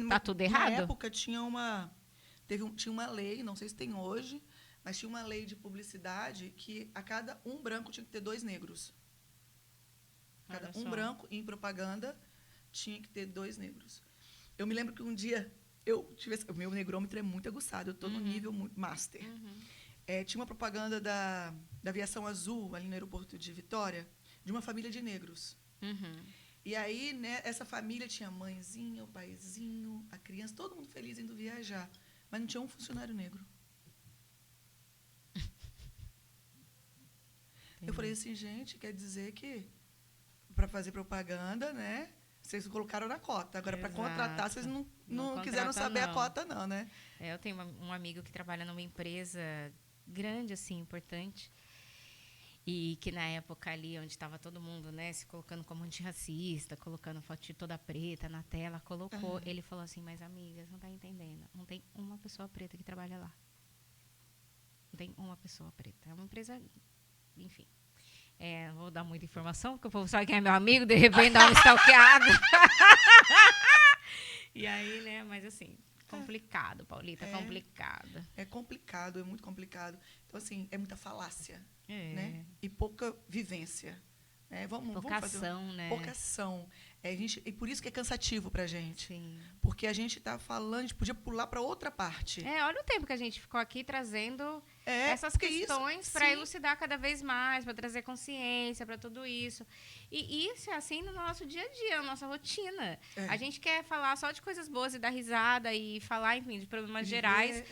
tá tudo errado. Na época tinha uma lei, não sei se tem hoje, mas tinha uma lei de publicidade que a cada um branco tinha que ter 2 negros. Cada um branco em propaganda tinha que ter 2 negros. Eu me lembro que um dia o meu negrômetro é muito aguçado, eu estou no nível muito master. Tinha uma propaganda da Aviação Azul, ali no aeroporto de Vitória, de uma família de negros. E aí, né, essa família tinha a mãezinha, o paizinho, a criança, todo mundo feliz indo viajar. Mas não tinha um funcionário negro. Eu falei assim, gente, quer dizer que para fazer propaganda, né? Vocês colocaram na cota. Agora, para contratar, vocês não quiseram saber a cota, não, né? Eu tenho um amigo que trabalha numa empresa grande, assim, importante. E que na época ali, onde estava todo mundo, né, se colocando como antirracista, colocando foto de toda preta na tela, colocou, ele falou assim, mas amigas, não tá entendendo, não tem uma pessoa preta que trabalha lá. Não tem uma pessoa preta. É uma empresa, enfim. Não vou dar muita informação, porque o povo sabe quem é meu amigo, de repente dá uma stalkeada. E aí, né, mas assim, complicado, Paulita, complicado. É complicado, é muito complicado. Então, assim, é muita falácia, É. né? E pouca vivência. Vamos fazer né? pouca ação. E por isso que é cansativo pra gente. Sim. Porque a gente tá falando, a gente podia pular para outra parte. Olha o tempo que a gente ficou aqui trazendo essas questões para elucidar cada vez mais, para trazer consciência para tudo isso. E isso é assim no nosso dia a dia, na nossa rotina. A gente quer falar só de coisas boas e dar risada e falar, enfim, de problemas gerais.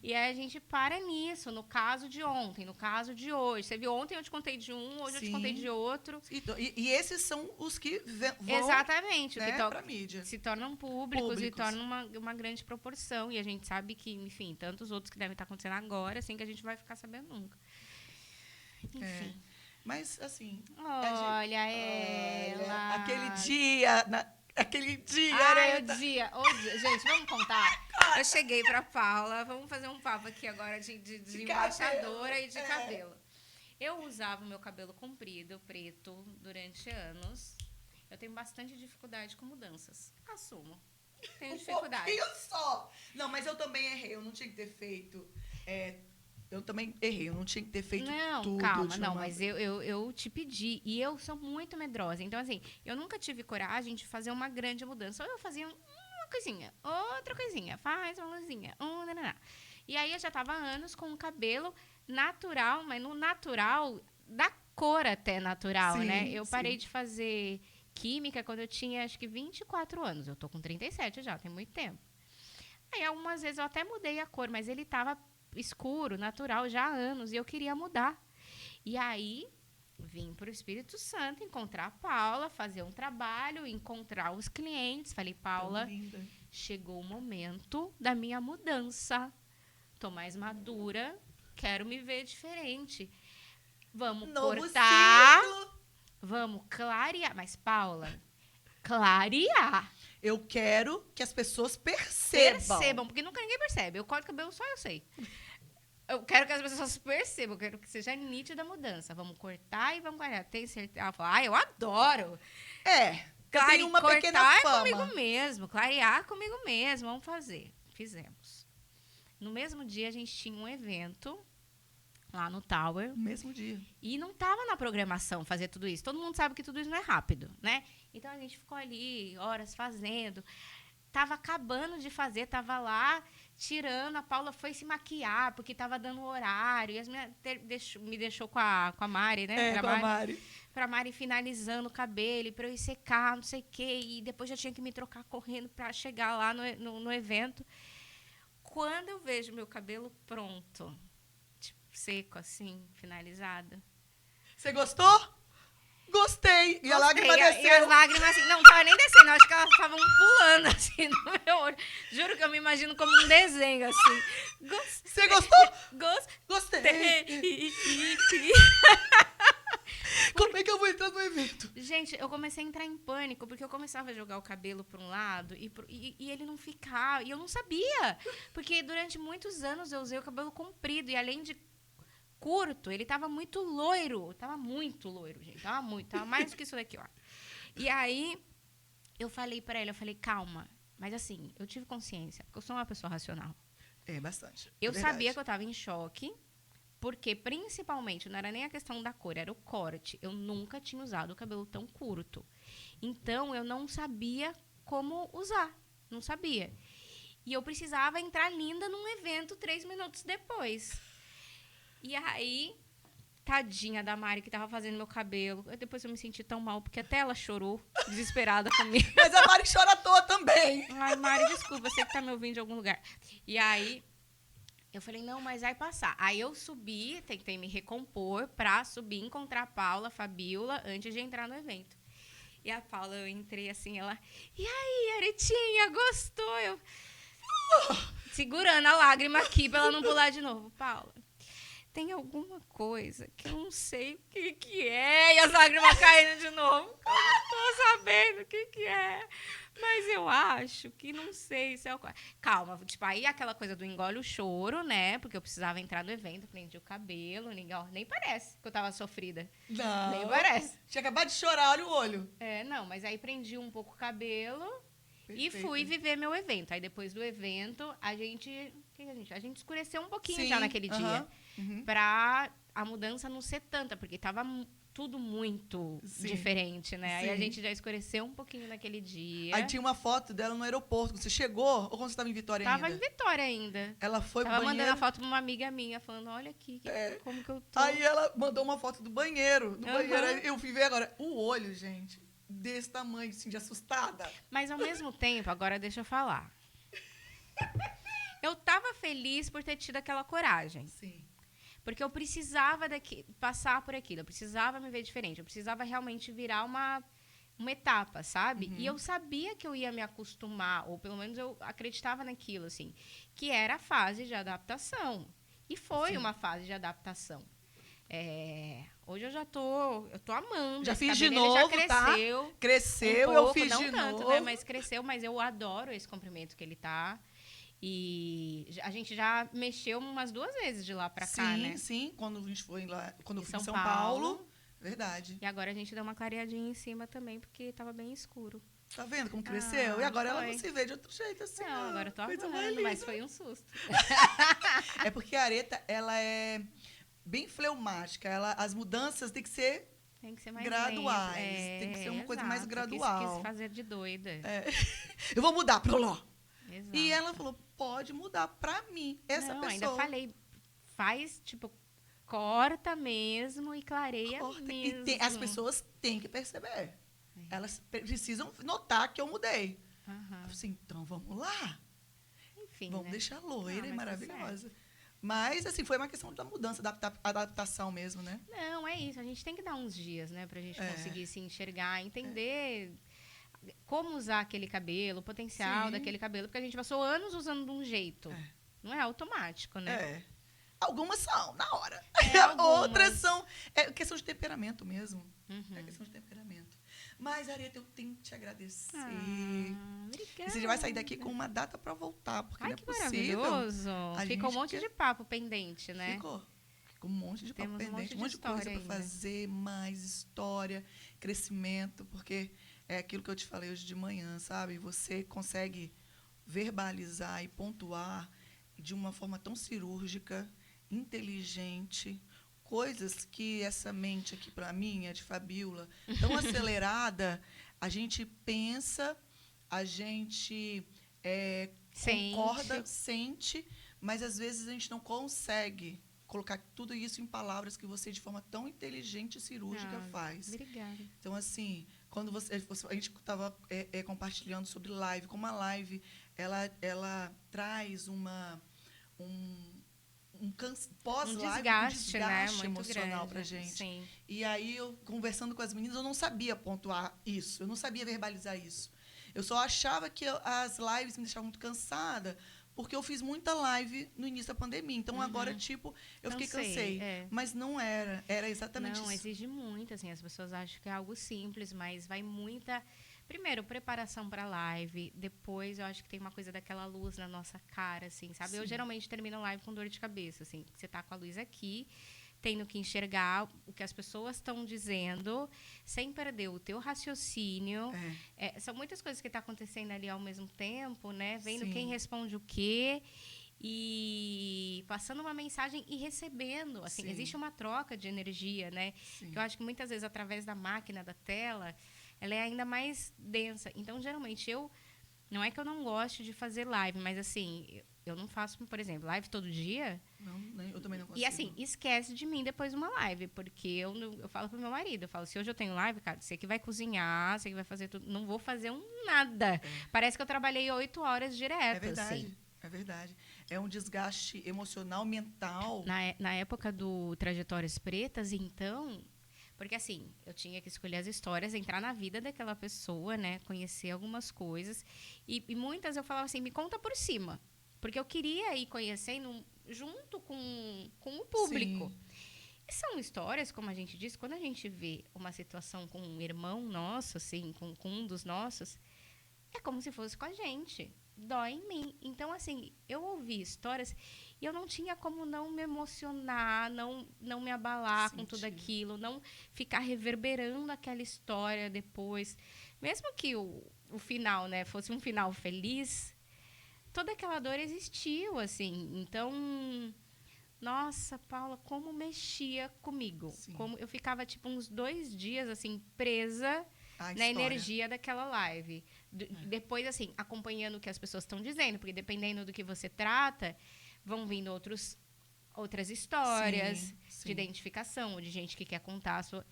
E aí a gente para nisso, no caso de ontem, no caso de hoje. Você viu, ontem eu te contei de um, hoje eu te contei de outro. E esses são os que vão, exatamente, né, para a mídia. Se tornam públicos e tornam uma grande proporção. E a gente sabe que, enfim, tantos outros que devem estar acontecendo agora, assim, que a gente vai ficar sabendo nunca. Enfim. Mas, assim... Olha ela... Aquele dia... Aquele dia, o dia. Gente, vamos contar? Eu cheguei pra Paula, vamos fazer um papo aqui agora de embaixadora e de cabelo. Eu usava o meu cabelo comprido, preto, durante anos. Eu tenho bastante dificuldade com mudanças. Assumo. Tenho dificuldade. Um pouquinho só. Não, mas eu também errei. Eu não tinha que ter feito... Eu também errei. Eu não tinha que ter feito tudo. Não, calma. Não, mas eu te pedi. E eu sou muito medrosa. Então, assim, eu nunca tive coragem de fazer uma grande mudança. Ou eu fazia uma coisinha, outra coisinha. Faz uma luzinha. E aí, eu já tava há anos com o cabelo natural. Mas no natural, da cor até natural, né? Eu parei de fazer... química quando eu tinha, acho que 24 anos. Eu tô com 37 já, tem muito tempo. Aí, algumas vezes, eu até mudei a cor, mas ele tava escuro, natural, já há anos, e eu queria mudar. E aí, vim pro Espírito Santo, encontrar a Paula, fazer um trabalho, encontrar os clientes. Falei, Paula, chegou o momento da minha mudança. Tô mais madura, quero me ver diferente. Vamos cortar... Vamos clarear. Mas, Paula, clarear. Eu quero que as pessoas percebam. Porque nunca ninguém percebe. Eu corto cabelo, só eu sei. Eu quero que as pessoas percebam. Eu quero que seja nítida a mudança. Vamos cortar e vamos clarear. Tem certeza? Ela fala, eu adoro. Tem uma pequena fama. Comigo mesmo. Clarear comigo mesmo. Vamos fazer. Fizemos. No mesmo dia, a gente tinha um evento... lá no Tower. No mesmo dia. E não estava na programação fazer tudo isso. Todo mundo sabe que tudo isso não é rápido, né? Então, a gente ficou ali horas fazendo. Tava acabando de fazer, tava lá tirando. A Paula foi se maquiar, porque tava dando horário. E as meninas me deixou com a Mari, né? Com a Mari. Pra Mari finalizando o cabelo, pra eu ir secar, não sei o quê. E depois já tinha que me trocar correndo pra chegar lá no evento. Quando eu vejo meu cabelo pronto... seco, assim, finalizado. Você gostou? Gostei. E a lágrima desceu. E as lágrimas, assim, não tava nem descendo. Acho que elas estavam pulando, assim, no meu olho. Juro que eu me imagino como um desenho, assim. Você gostou? Gostei. Como é que eu vou entrar no evento? Gente, eu comecei a entrar em pânico, porque eu começava a jogar o cabelo para um lado e ele não ficava. E eu não sabia. Porque durante muitos anos eu usei o cabelo comprido. E além de curto, ele tava muito loiro. Tava muito loiro, gente. Tava mais do que isso daqui, ó. E aí, eu falei pra ele, calma. Mas assim, eu tive consciência, porque eu sou uma pessoa racional. Bastante. Eu sabia que eu tava em choque, porque principalmente, não era nem a questão da cor, era o corte. Eu nunca tinha usado o cabelo tão curto. Então, eu não sabia como usar. Não sabia. E eu precisava entrar linda num evento 3 minutos depois. E aí, tadinha da Mari, que tava fazendo meu cabelo. Depois eu me senti tão mal, porque até ela chorou, desesperada comigo. Mas a Mari chora à toa também. Ai, Mari, desculpa, você que tá me ouvindo de algum lugar. E aí, eu falei, não, mas vai passar. Aí eu subi, tentei me recompor pra subir, encontrar a Paula, a Fabiola, antes de entrar no evento. E a Paula, eu entrei assim, ela... E aí, Aretinha, gostou? Eu... segurando a lágrima aqui pra ela não pular de novo. Paula... tem alguma coisa que eu não sei o que é. E as lágrimas caindo de novo. Eu não tô sabendo o que é. Mas eu acho que não sei se é o... Calma, tipo, aí aquela coisa do engole o choro, né? Porque eu precisava entrar no evento, prendi o cabelo, nem parece que eu tava sofrida. Não. Nem parece. Tinha acabado de chorar, olha o olho. Não, mas aí prendi um pouco o cabelo. Perfeito. E fui viver meu evento. Aí depois do evento, a gente escureceu um pouquinho Sim, já naquele dia. Uhum. Pra a mudança não ser tanta, porque tava tudo muito diferente, né? Aí a gente já escureceu um pouquinho naquele dia. Aí tinha uma foto dela no aeroporto. Você chegou ou quando você estava em Vitória ainda? Tava em Vitória ainda. Ela foi pro banheiro. Tava mandando a foto pra uma amiga minha, falando, olha aqui, como que eu tô. Aí ela mandou uma foto do banheiro. Aí eu fui ver agora. O olho, gente, desse tamanho, assim, de assustada. Mas ao mesmo tempo, agora deixa eu falar. Eu tava feliz por ter tido aquela coragem. Sim. Porque eu precisava passar por aquilo, eu precisava me ver diferente, eu precisava realmente virar uma etapa, sabe? E eu sabia que eu ia me acostumar, ou pelo menos eu acreditava naquilo, assim, que era a fase de adaptação. E foi uma fase de adaptação. Hoje eu tô amando. Já fiz cabelo, de novo, já cresceu. Tá? Cresceu, pouco, eu fiz não de tanto, novo. Né? Mas cresceu, mas eu adoro esse comprimento que ele tá. E a gente já mexeu umas 2 vezes de lá pra cá, né? Sim, quando a gente foi lá, quando eu fui em São Paulo. Verdade. E agora a gente deu uma clareadinha em cima também, porque tava bem escuro. Tá vendo como cresceu? E agora foi. ela não se vê de outro jeito, assim. Não, agora eu tô amando, mas foi um susto. É porque a areta, ela é bem fleumática. As mudanças têm que ser mais graduais. Tem que ser uma coisa mais gradual. Quis fazer de doida. Eu vou mudar pro Ló. Exato. E ela falou, pode mudar pra mim, essa pessoa. Ainda falei, faz, tipo, corta mesmo e clareia mesmo. E as pessoas têm que perceber. Elas precisam notar que eu mudei. Eu falei assim, então vamos lá. Enfim, vamos deixar loira e maravilhosa. Tá, mas, assim, foi uma questão da mudança, da adaptação mesmo, né? Não, é isso. A gente tem que dar uns dias, né? Pra gente conseguir se enxergar, entender como usar aquele cabelo, o potencial daquele cabelo. Porque a gente passou anos usando de um jeito. Não é automático, né? Algumas são, na hora. Algumas. Outras são... É questão de temperamento mesmo. É questão de temperamento. Mas, Areta, eu tenho que te agradecer. Obrigada. E você já vai sair daqui com uma data para voltar, porque não é que possível. Maravilhoso. Ficou um monte de papo pendente, né? Ficou um monte de papo pendente, um monte de coisa para fazer, mais história, crescimento, porque é aquilo que eu te falei hoje de manhã, sabe? Você consegue verbalizar e pontuar de uma forma tão cirúrgica, inteligente, coisas que essa mente aqui para mim, de Fabiola, tão acelerada, a gente pensa, a gente concorda, sente, mas às vezes a gente não consegue colocar tudo isso em palavras que você, de forma tão inteligente e cirúrgica, faz. Obrigada. Então, assim, quando a gente estava compartilhando sobre live, como a live ela traz um pós-live, um desgaste, né? Emocional para a gente. Sim. E aí, eu conversando com as meninas, eu não sabia pontuar isso, eu não sabia verbalizar isso. Eu só achava que as lives me deixavam muito cansada, porque eu fiz muita live no início da pandemia. Então, agora, tipo, eu cansei. Mas não era. Era exatamente isso. Não, exige muito, assim. As pessoas acham que é algo simples, mas vai muita... Primeiro, preparação para live. Depois, eu acho que tem uma coisa daquela luz na nossa cara, assim, sabe? Sim. Eu geralmente termino live com dor de cabeça, assim. Você tá com a luz aqui, tendo que enxergar o que as pessoas estão dizendo, sem perder o teu raciocínio. São muitas coisas que estão acontecendo ali ao mesmo tempo, né? Vendo quem responde o quê e passando uma mensagem e recebendo. Assim, existe uma troca de energia, né? Que eu acho que muitas vezes, através da máquina, da tela, ela é ainda mais densa. Então, geralmente, não é que eu não goste de fazer live, mas, assim, eu não faço, por exemplo, live todo dia. Não, eu também não consigo. E, assim, esquece de mim depois de uma live, porque eu falo pro meu marido, eu falo, se hoje eu tenho live, cara, você que vai cozinhar, você que vai fazer tudo, não vou fazer nada. Parece que eu trabalhei 8 horas direto, assim. É verdade. É um desgaste emocional, mental. Na época do Trajetórias Pretas, então... Porque, assim, eu tinha que escolher as histórias, entrar na vida daquela pessoa, né? Conhecer algumas coisas. E muitas eu falava assim, me conta por cima. Porque eu queria ir conhecendo junto com o público. Sim. E são histórias, como a gente disse, quando a gente vê uma situação com um irmão nosso, assim, com um dos nossos, é como se fosse com a gente. Dói em mim. Então, assim, eu ouvi histórias e eu não tinha como não me emocionar, não me abalar com tudo aquilo, não ficar reverberando aquela história depois. Mesmo que o final, né, fosse um final feliz, toda aquela dor existiu, assim. Então, nossa, Paula, como mexia comigo. Sim. Como eu ficava, tipo, uns 2 dias, assim, presa na energia daquela live. Depois, assim, acompanhando o que as pessoas estão dizendo, porque dependendo do que você trata, vão vindo outras histórias de identificação, ou de gente que quer contar a sua...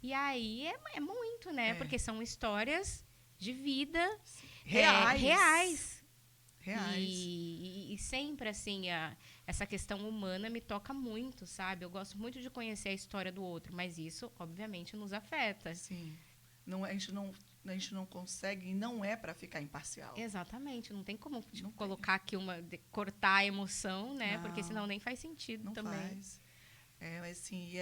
E aí é muito, né? Porque são histórias de vida reais. E sempre, assim, essa questão humana me toca muito, sabe? Eu gosto muito de conhecer a história do outro, mas isso, obviamente, nos afeta. Sim. Não, a gente não consegue, não é para ficar imparcial. Exatamente. Não tem como colocar aqui cortar a emoção, né? Não, porque senão nem faz sentido não também. Faz. Mas assim,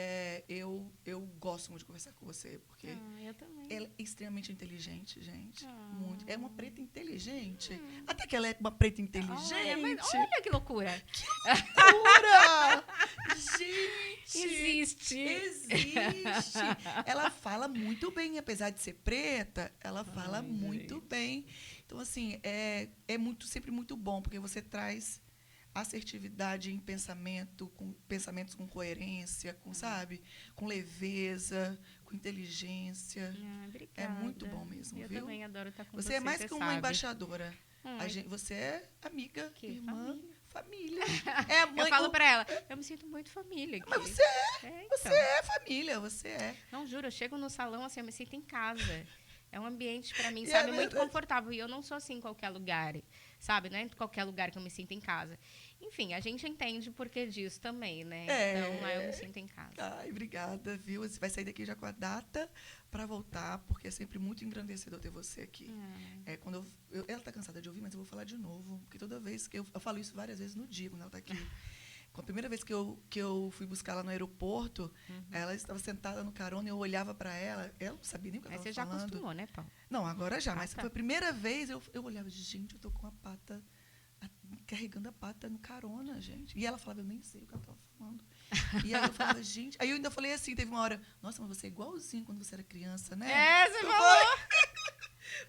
eu gosto muito de conversar com você, porque eu também. ela é extremamente inteligente, gente. Muito. É uma preta inteligente. Até que ela é uma preta inteligente. Olha que loucura. Que loucura! Gente! Existe. Ela fala muito bem, apesar de ser preta, ela fala muito bem. Então, assim, sempre muito bom, porque você traz assertividade em pensamento, com pensamentos com coerência, sabe? Com leveza, com inteligência. Obrigada. É muito bom mesmo, eu viu? Eu também adoro estar com você. Você é mais que uma sabe. Embaixadora. Você é amiga, irmã, família. Eu falo pra ela, eu me sinto muito família aqui. Mas você é. Você é família, você é. Não, juro, eu chego no salão, assim, eu me sinto em casa. É um ambiente, pra mim, sabe, muito confortável. E eu não sou assim em qualquer lugar, sabe? Não é em qualquer lugar que eu me sinto em casa. Enfim, a gente entende o porquê disso também, né? Então, lá eu me sinto em casa. Ai, obrigada, viu? Você vai sair daqui já com a data para voltar, porque é sempre muito engrandecedor ter você aqui. Quando ela tá cansada de ouvir, mas eu vou falar de novo, porque toda vez que eu falo isso várias vezes no dia, quando ela tá aqui. A primeira vez que eu fui buscar ela no aeroporto, ela estava sentada no carona e eu olhava para ela não sabia nem o que ela estava falando. Mas você já acostumou, né, Paulo? Não, agora já, mas foi a primeira vez eu olhava, gente, eu tô com a pata, carregando a pata no carona, gente. E ela falava, eu nem sei o que ela estava falando. E aí eu falava, gente... Aí eu ainda falei assim, teve uma hora, nossa, mas você é igualzinho quando você era criança, né? Você falou!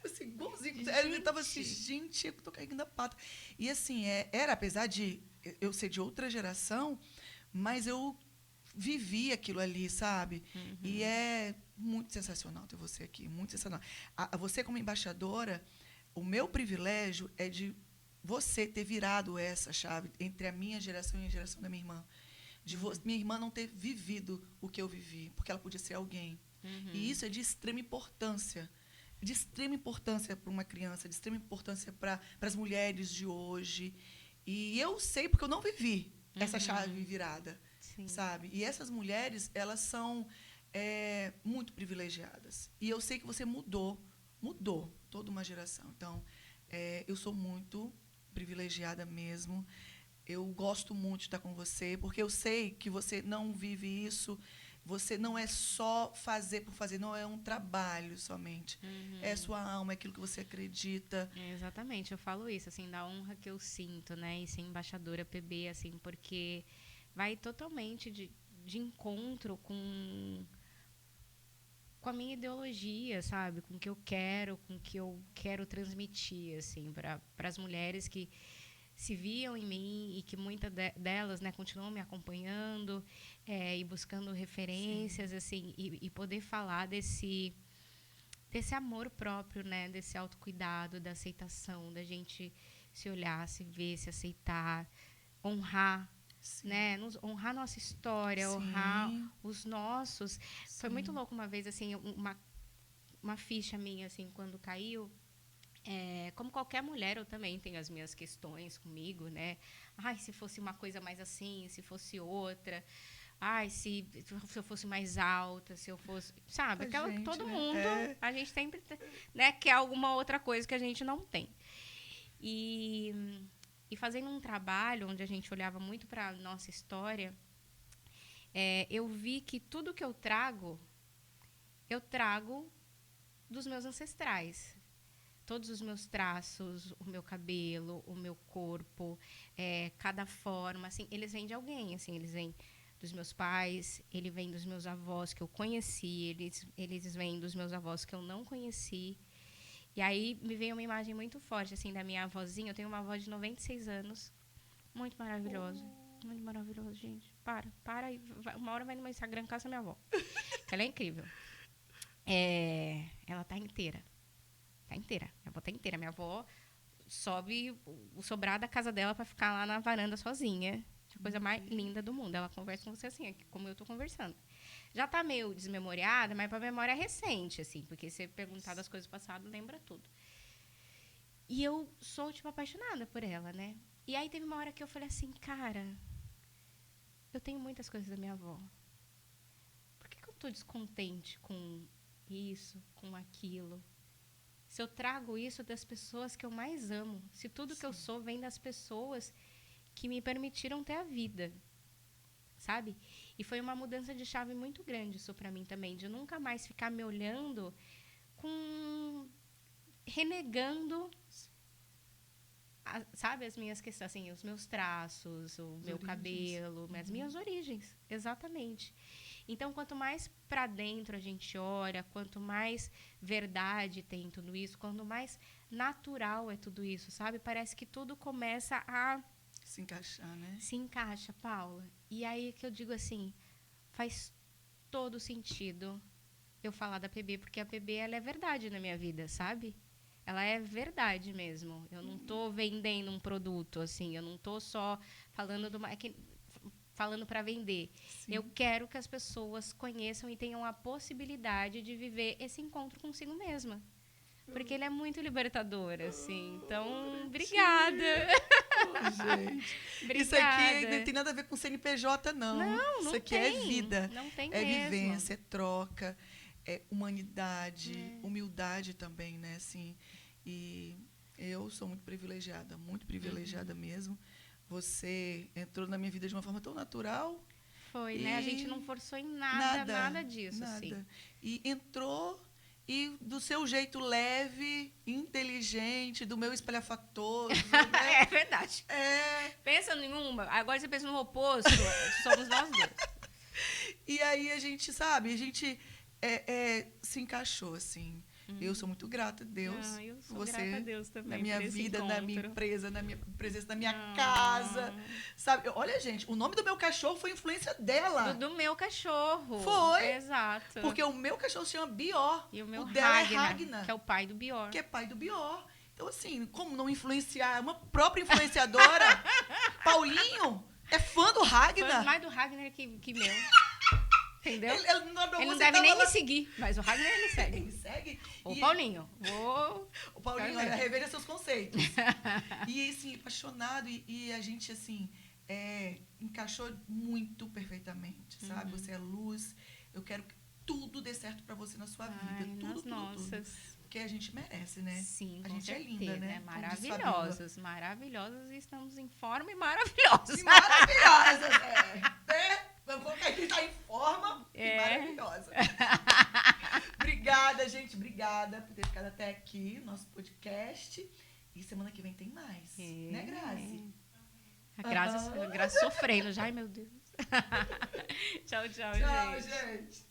Você é igualzinho. Ela estava assim, gente, eu tô carregando a pata. E assim, era, apesar de eu ser de outra geração, mas eu vivi aquilo ali, sabe? E é muito sensacional ter você aqui, muito sensacional. Você como embaixadora, o meu privilégio é de você ter virado essa chave entre a minha geração e a geração da minha irmã. Minha irmã não ter vivido o que eu vivi, porque ela podia ser alguém. E isso é de extrema importância. De extrema importância para uma criança, de extrema importância para as mulheres de hoje. E eu sei porque eu não vivi essa chave virada, sabe? E essas mulheres, elas são muito privilegiadas. E eu sei que você mudou toda uma geração. Então, eu sou muito privilegiada mesmo. Eu gosto muito de estar com você, porque eu sei que você não vive isso. Você não é só fazer por fazer, não é um trabalho somente. É sua alma, é aquilo que você acredita. Exatamente, eu falo isso, assim, da honra que eu sinto, né, e ser embaixadora PB, assim, porque vai totalmente de encontro com a minha ideologia, sabe, com o que eu quero transmitir, assim, para as mulheres que se viam em mim e que muitas delas, né, continuam me acompanhando e buscando referências, assim, e poder falar desse amor próprio, né, desse autocuidado, da aceitação, da gente se olhar, se ver, se aceitar, honrar, né, honrar nossa história, honrar os nossos. Foi muito louco uma vez, assim, uma ficha minha, assim, quando caiu. Como qualquer mulher, eu também tenho as minhas questões comigo, né? Ai, se fosse uma coisa mais assim, se fosse outra. Ai, se eu fosse mais alta, se eu fosse... Sabe? Aquela que todo mundo... A gente sempre, né, quer alguma outra coisa que a gente não tem. E E fazendo um trabalho onde a gente olhava muito para a nossa história, eu vi que tudo que eu trago dos meus ancestrais. Todos os meus traços, o meu cabelo, o meu corpo, cada forma, assim, eles vêm de alguém, assim, eles vêm dos meus pais, ele vem dos meus avós que eu conheci, eles vêm dos meus avós que eu não conheci. E aí me veio uma imagem muito forte, assim, da minha avózinha. Eu tenho uma avó de 96 anos, muito maravilhosa. Muito maravilhosa, gente. Para. Uma hora vai no meu Instagram, caça minha avó. Ela é incrível. Ela tá inteira. Tá inteira. Minha avó tá inteira. Minha avó sobe o sobrado da casa dela pra ficar lá na varanda sozinha. A coisa mais linda do mundo. Ela conversa com você assim, como eu tô conversando. Já tá meio desmemoriada, mas pra memória recente, assim. Porque se perguntar das coisas passadas, lembra tudo. E eu sou, tipo, apaixonada por ela, né? E aí teve uma hora que eu falei assim, cara, eu tenho muitas coisas da minha avó. Por que eu tô descontente com isso, com aquilo? Se eu trago isso das pessoas que eu mais amo, se tudo que eu sou vem das pessoas que me permitiram ter a vida, sabe? E foi uma mudança de chave muito grande isso para mim também, de nunca mais ficar me olhando renegando, sabe, as minhas questões, assim, os meus traços, o meu cabelo, as minhas origens, exatamente. Então, quanto mais para dentro a gente olha, quanto mais verdade tem tudo isso, quanto mais natural é tudo isso, sabe? Parece que tudo começa a se encaixar, né? Se encaixa, Paula. E aí que eu digo assim, faz todo sentido eu falar da PB, porque a PB, ela é verdade na minha vida, sabe? Ela é verdade mesmo. Eu não tô vendendo um produto, assim, eu não tô só falando falando para vender. Sim. Eu quero que as pessoas conheçam e tenham a possibilidade de viver esse encontro consigo mesma. Porque ele é muito libertador, assim. Então, obrigada. Gente. Obrigada. Isso aqui não tem nada a ver com CNPJ, não. Não Isso aqui tem. É vida. Não tem mesmo. É vivência, é troca, é humanidade, humildade também, né? Assim, e eu sou muito privilegiada mesmo. Você entrou na minha vida de uma forma tão natural. Foi, né? A gente não forçou em nada disso. Nada. Assim. E entrou, e do seu jeito leve, inteligente, do meu espalhafatoso. Né? É verdade. Pensa em uma, agora você pensa no oposto, somos nós dois. E aí a gente, sabe, se encaixou, assim. Eu sou muito grata a Deus. Eu sou você, grata a Deus também. Na minha vida, encontro. na minha empresa, na minha presença, na minha casa. Sabe? Olha, gente, o nome do meu cachorro foi influência dela. Do meu cachorro. Foi. Exato. Porque o meu cachorro se chama Bior. E o meu dela é Ragnar. Que é o pai do Bior. Que é pai do Bior. Então, assim, como não influenciar uma própria influenciadora? Paulinho é fã do Ragnar. Fã mais do Ragnar que meu. Entendeu? Ele não deve nem me seguir, mas o Ragnar ele segue. Ele segue. Ô, Paulinho. O Paulinho, olha, reveja seus conceitos. E, assim, apaixonado. E a gente, assim, encaixou muito perfeitamente, sabe? Você é luz. Eu quero que tudo dê certo pra você na sua vida. Tudo. Porque a gente merece, né? Sim, a gente certeza, é linda, né? Maravilhosos e estamos em forma e maravilhosos. Maravilhosas, Vamos colocar aqui, tá em forma e maravilhosa. Obrigada, gente. Obrigada por ter ficado até aqui, nosso podcast. E semana que vem tem mais. Né, Grazi? A Grazi sofrendo já. Ai, meu Deus. Tchau, gente. Tchau, gente.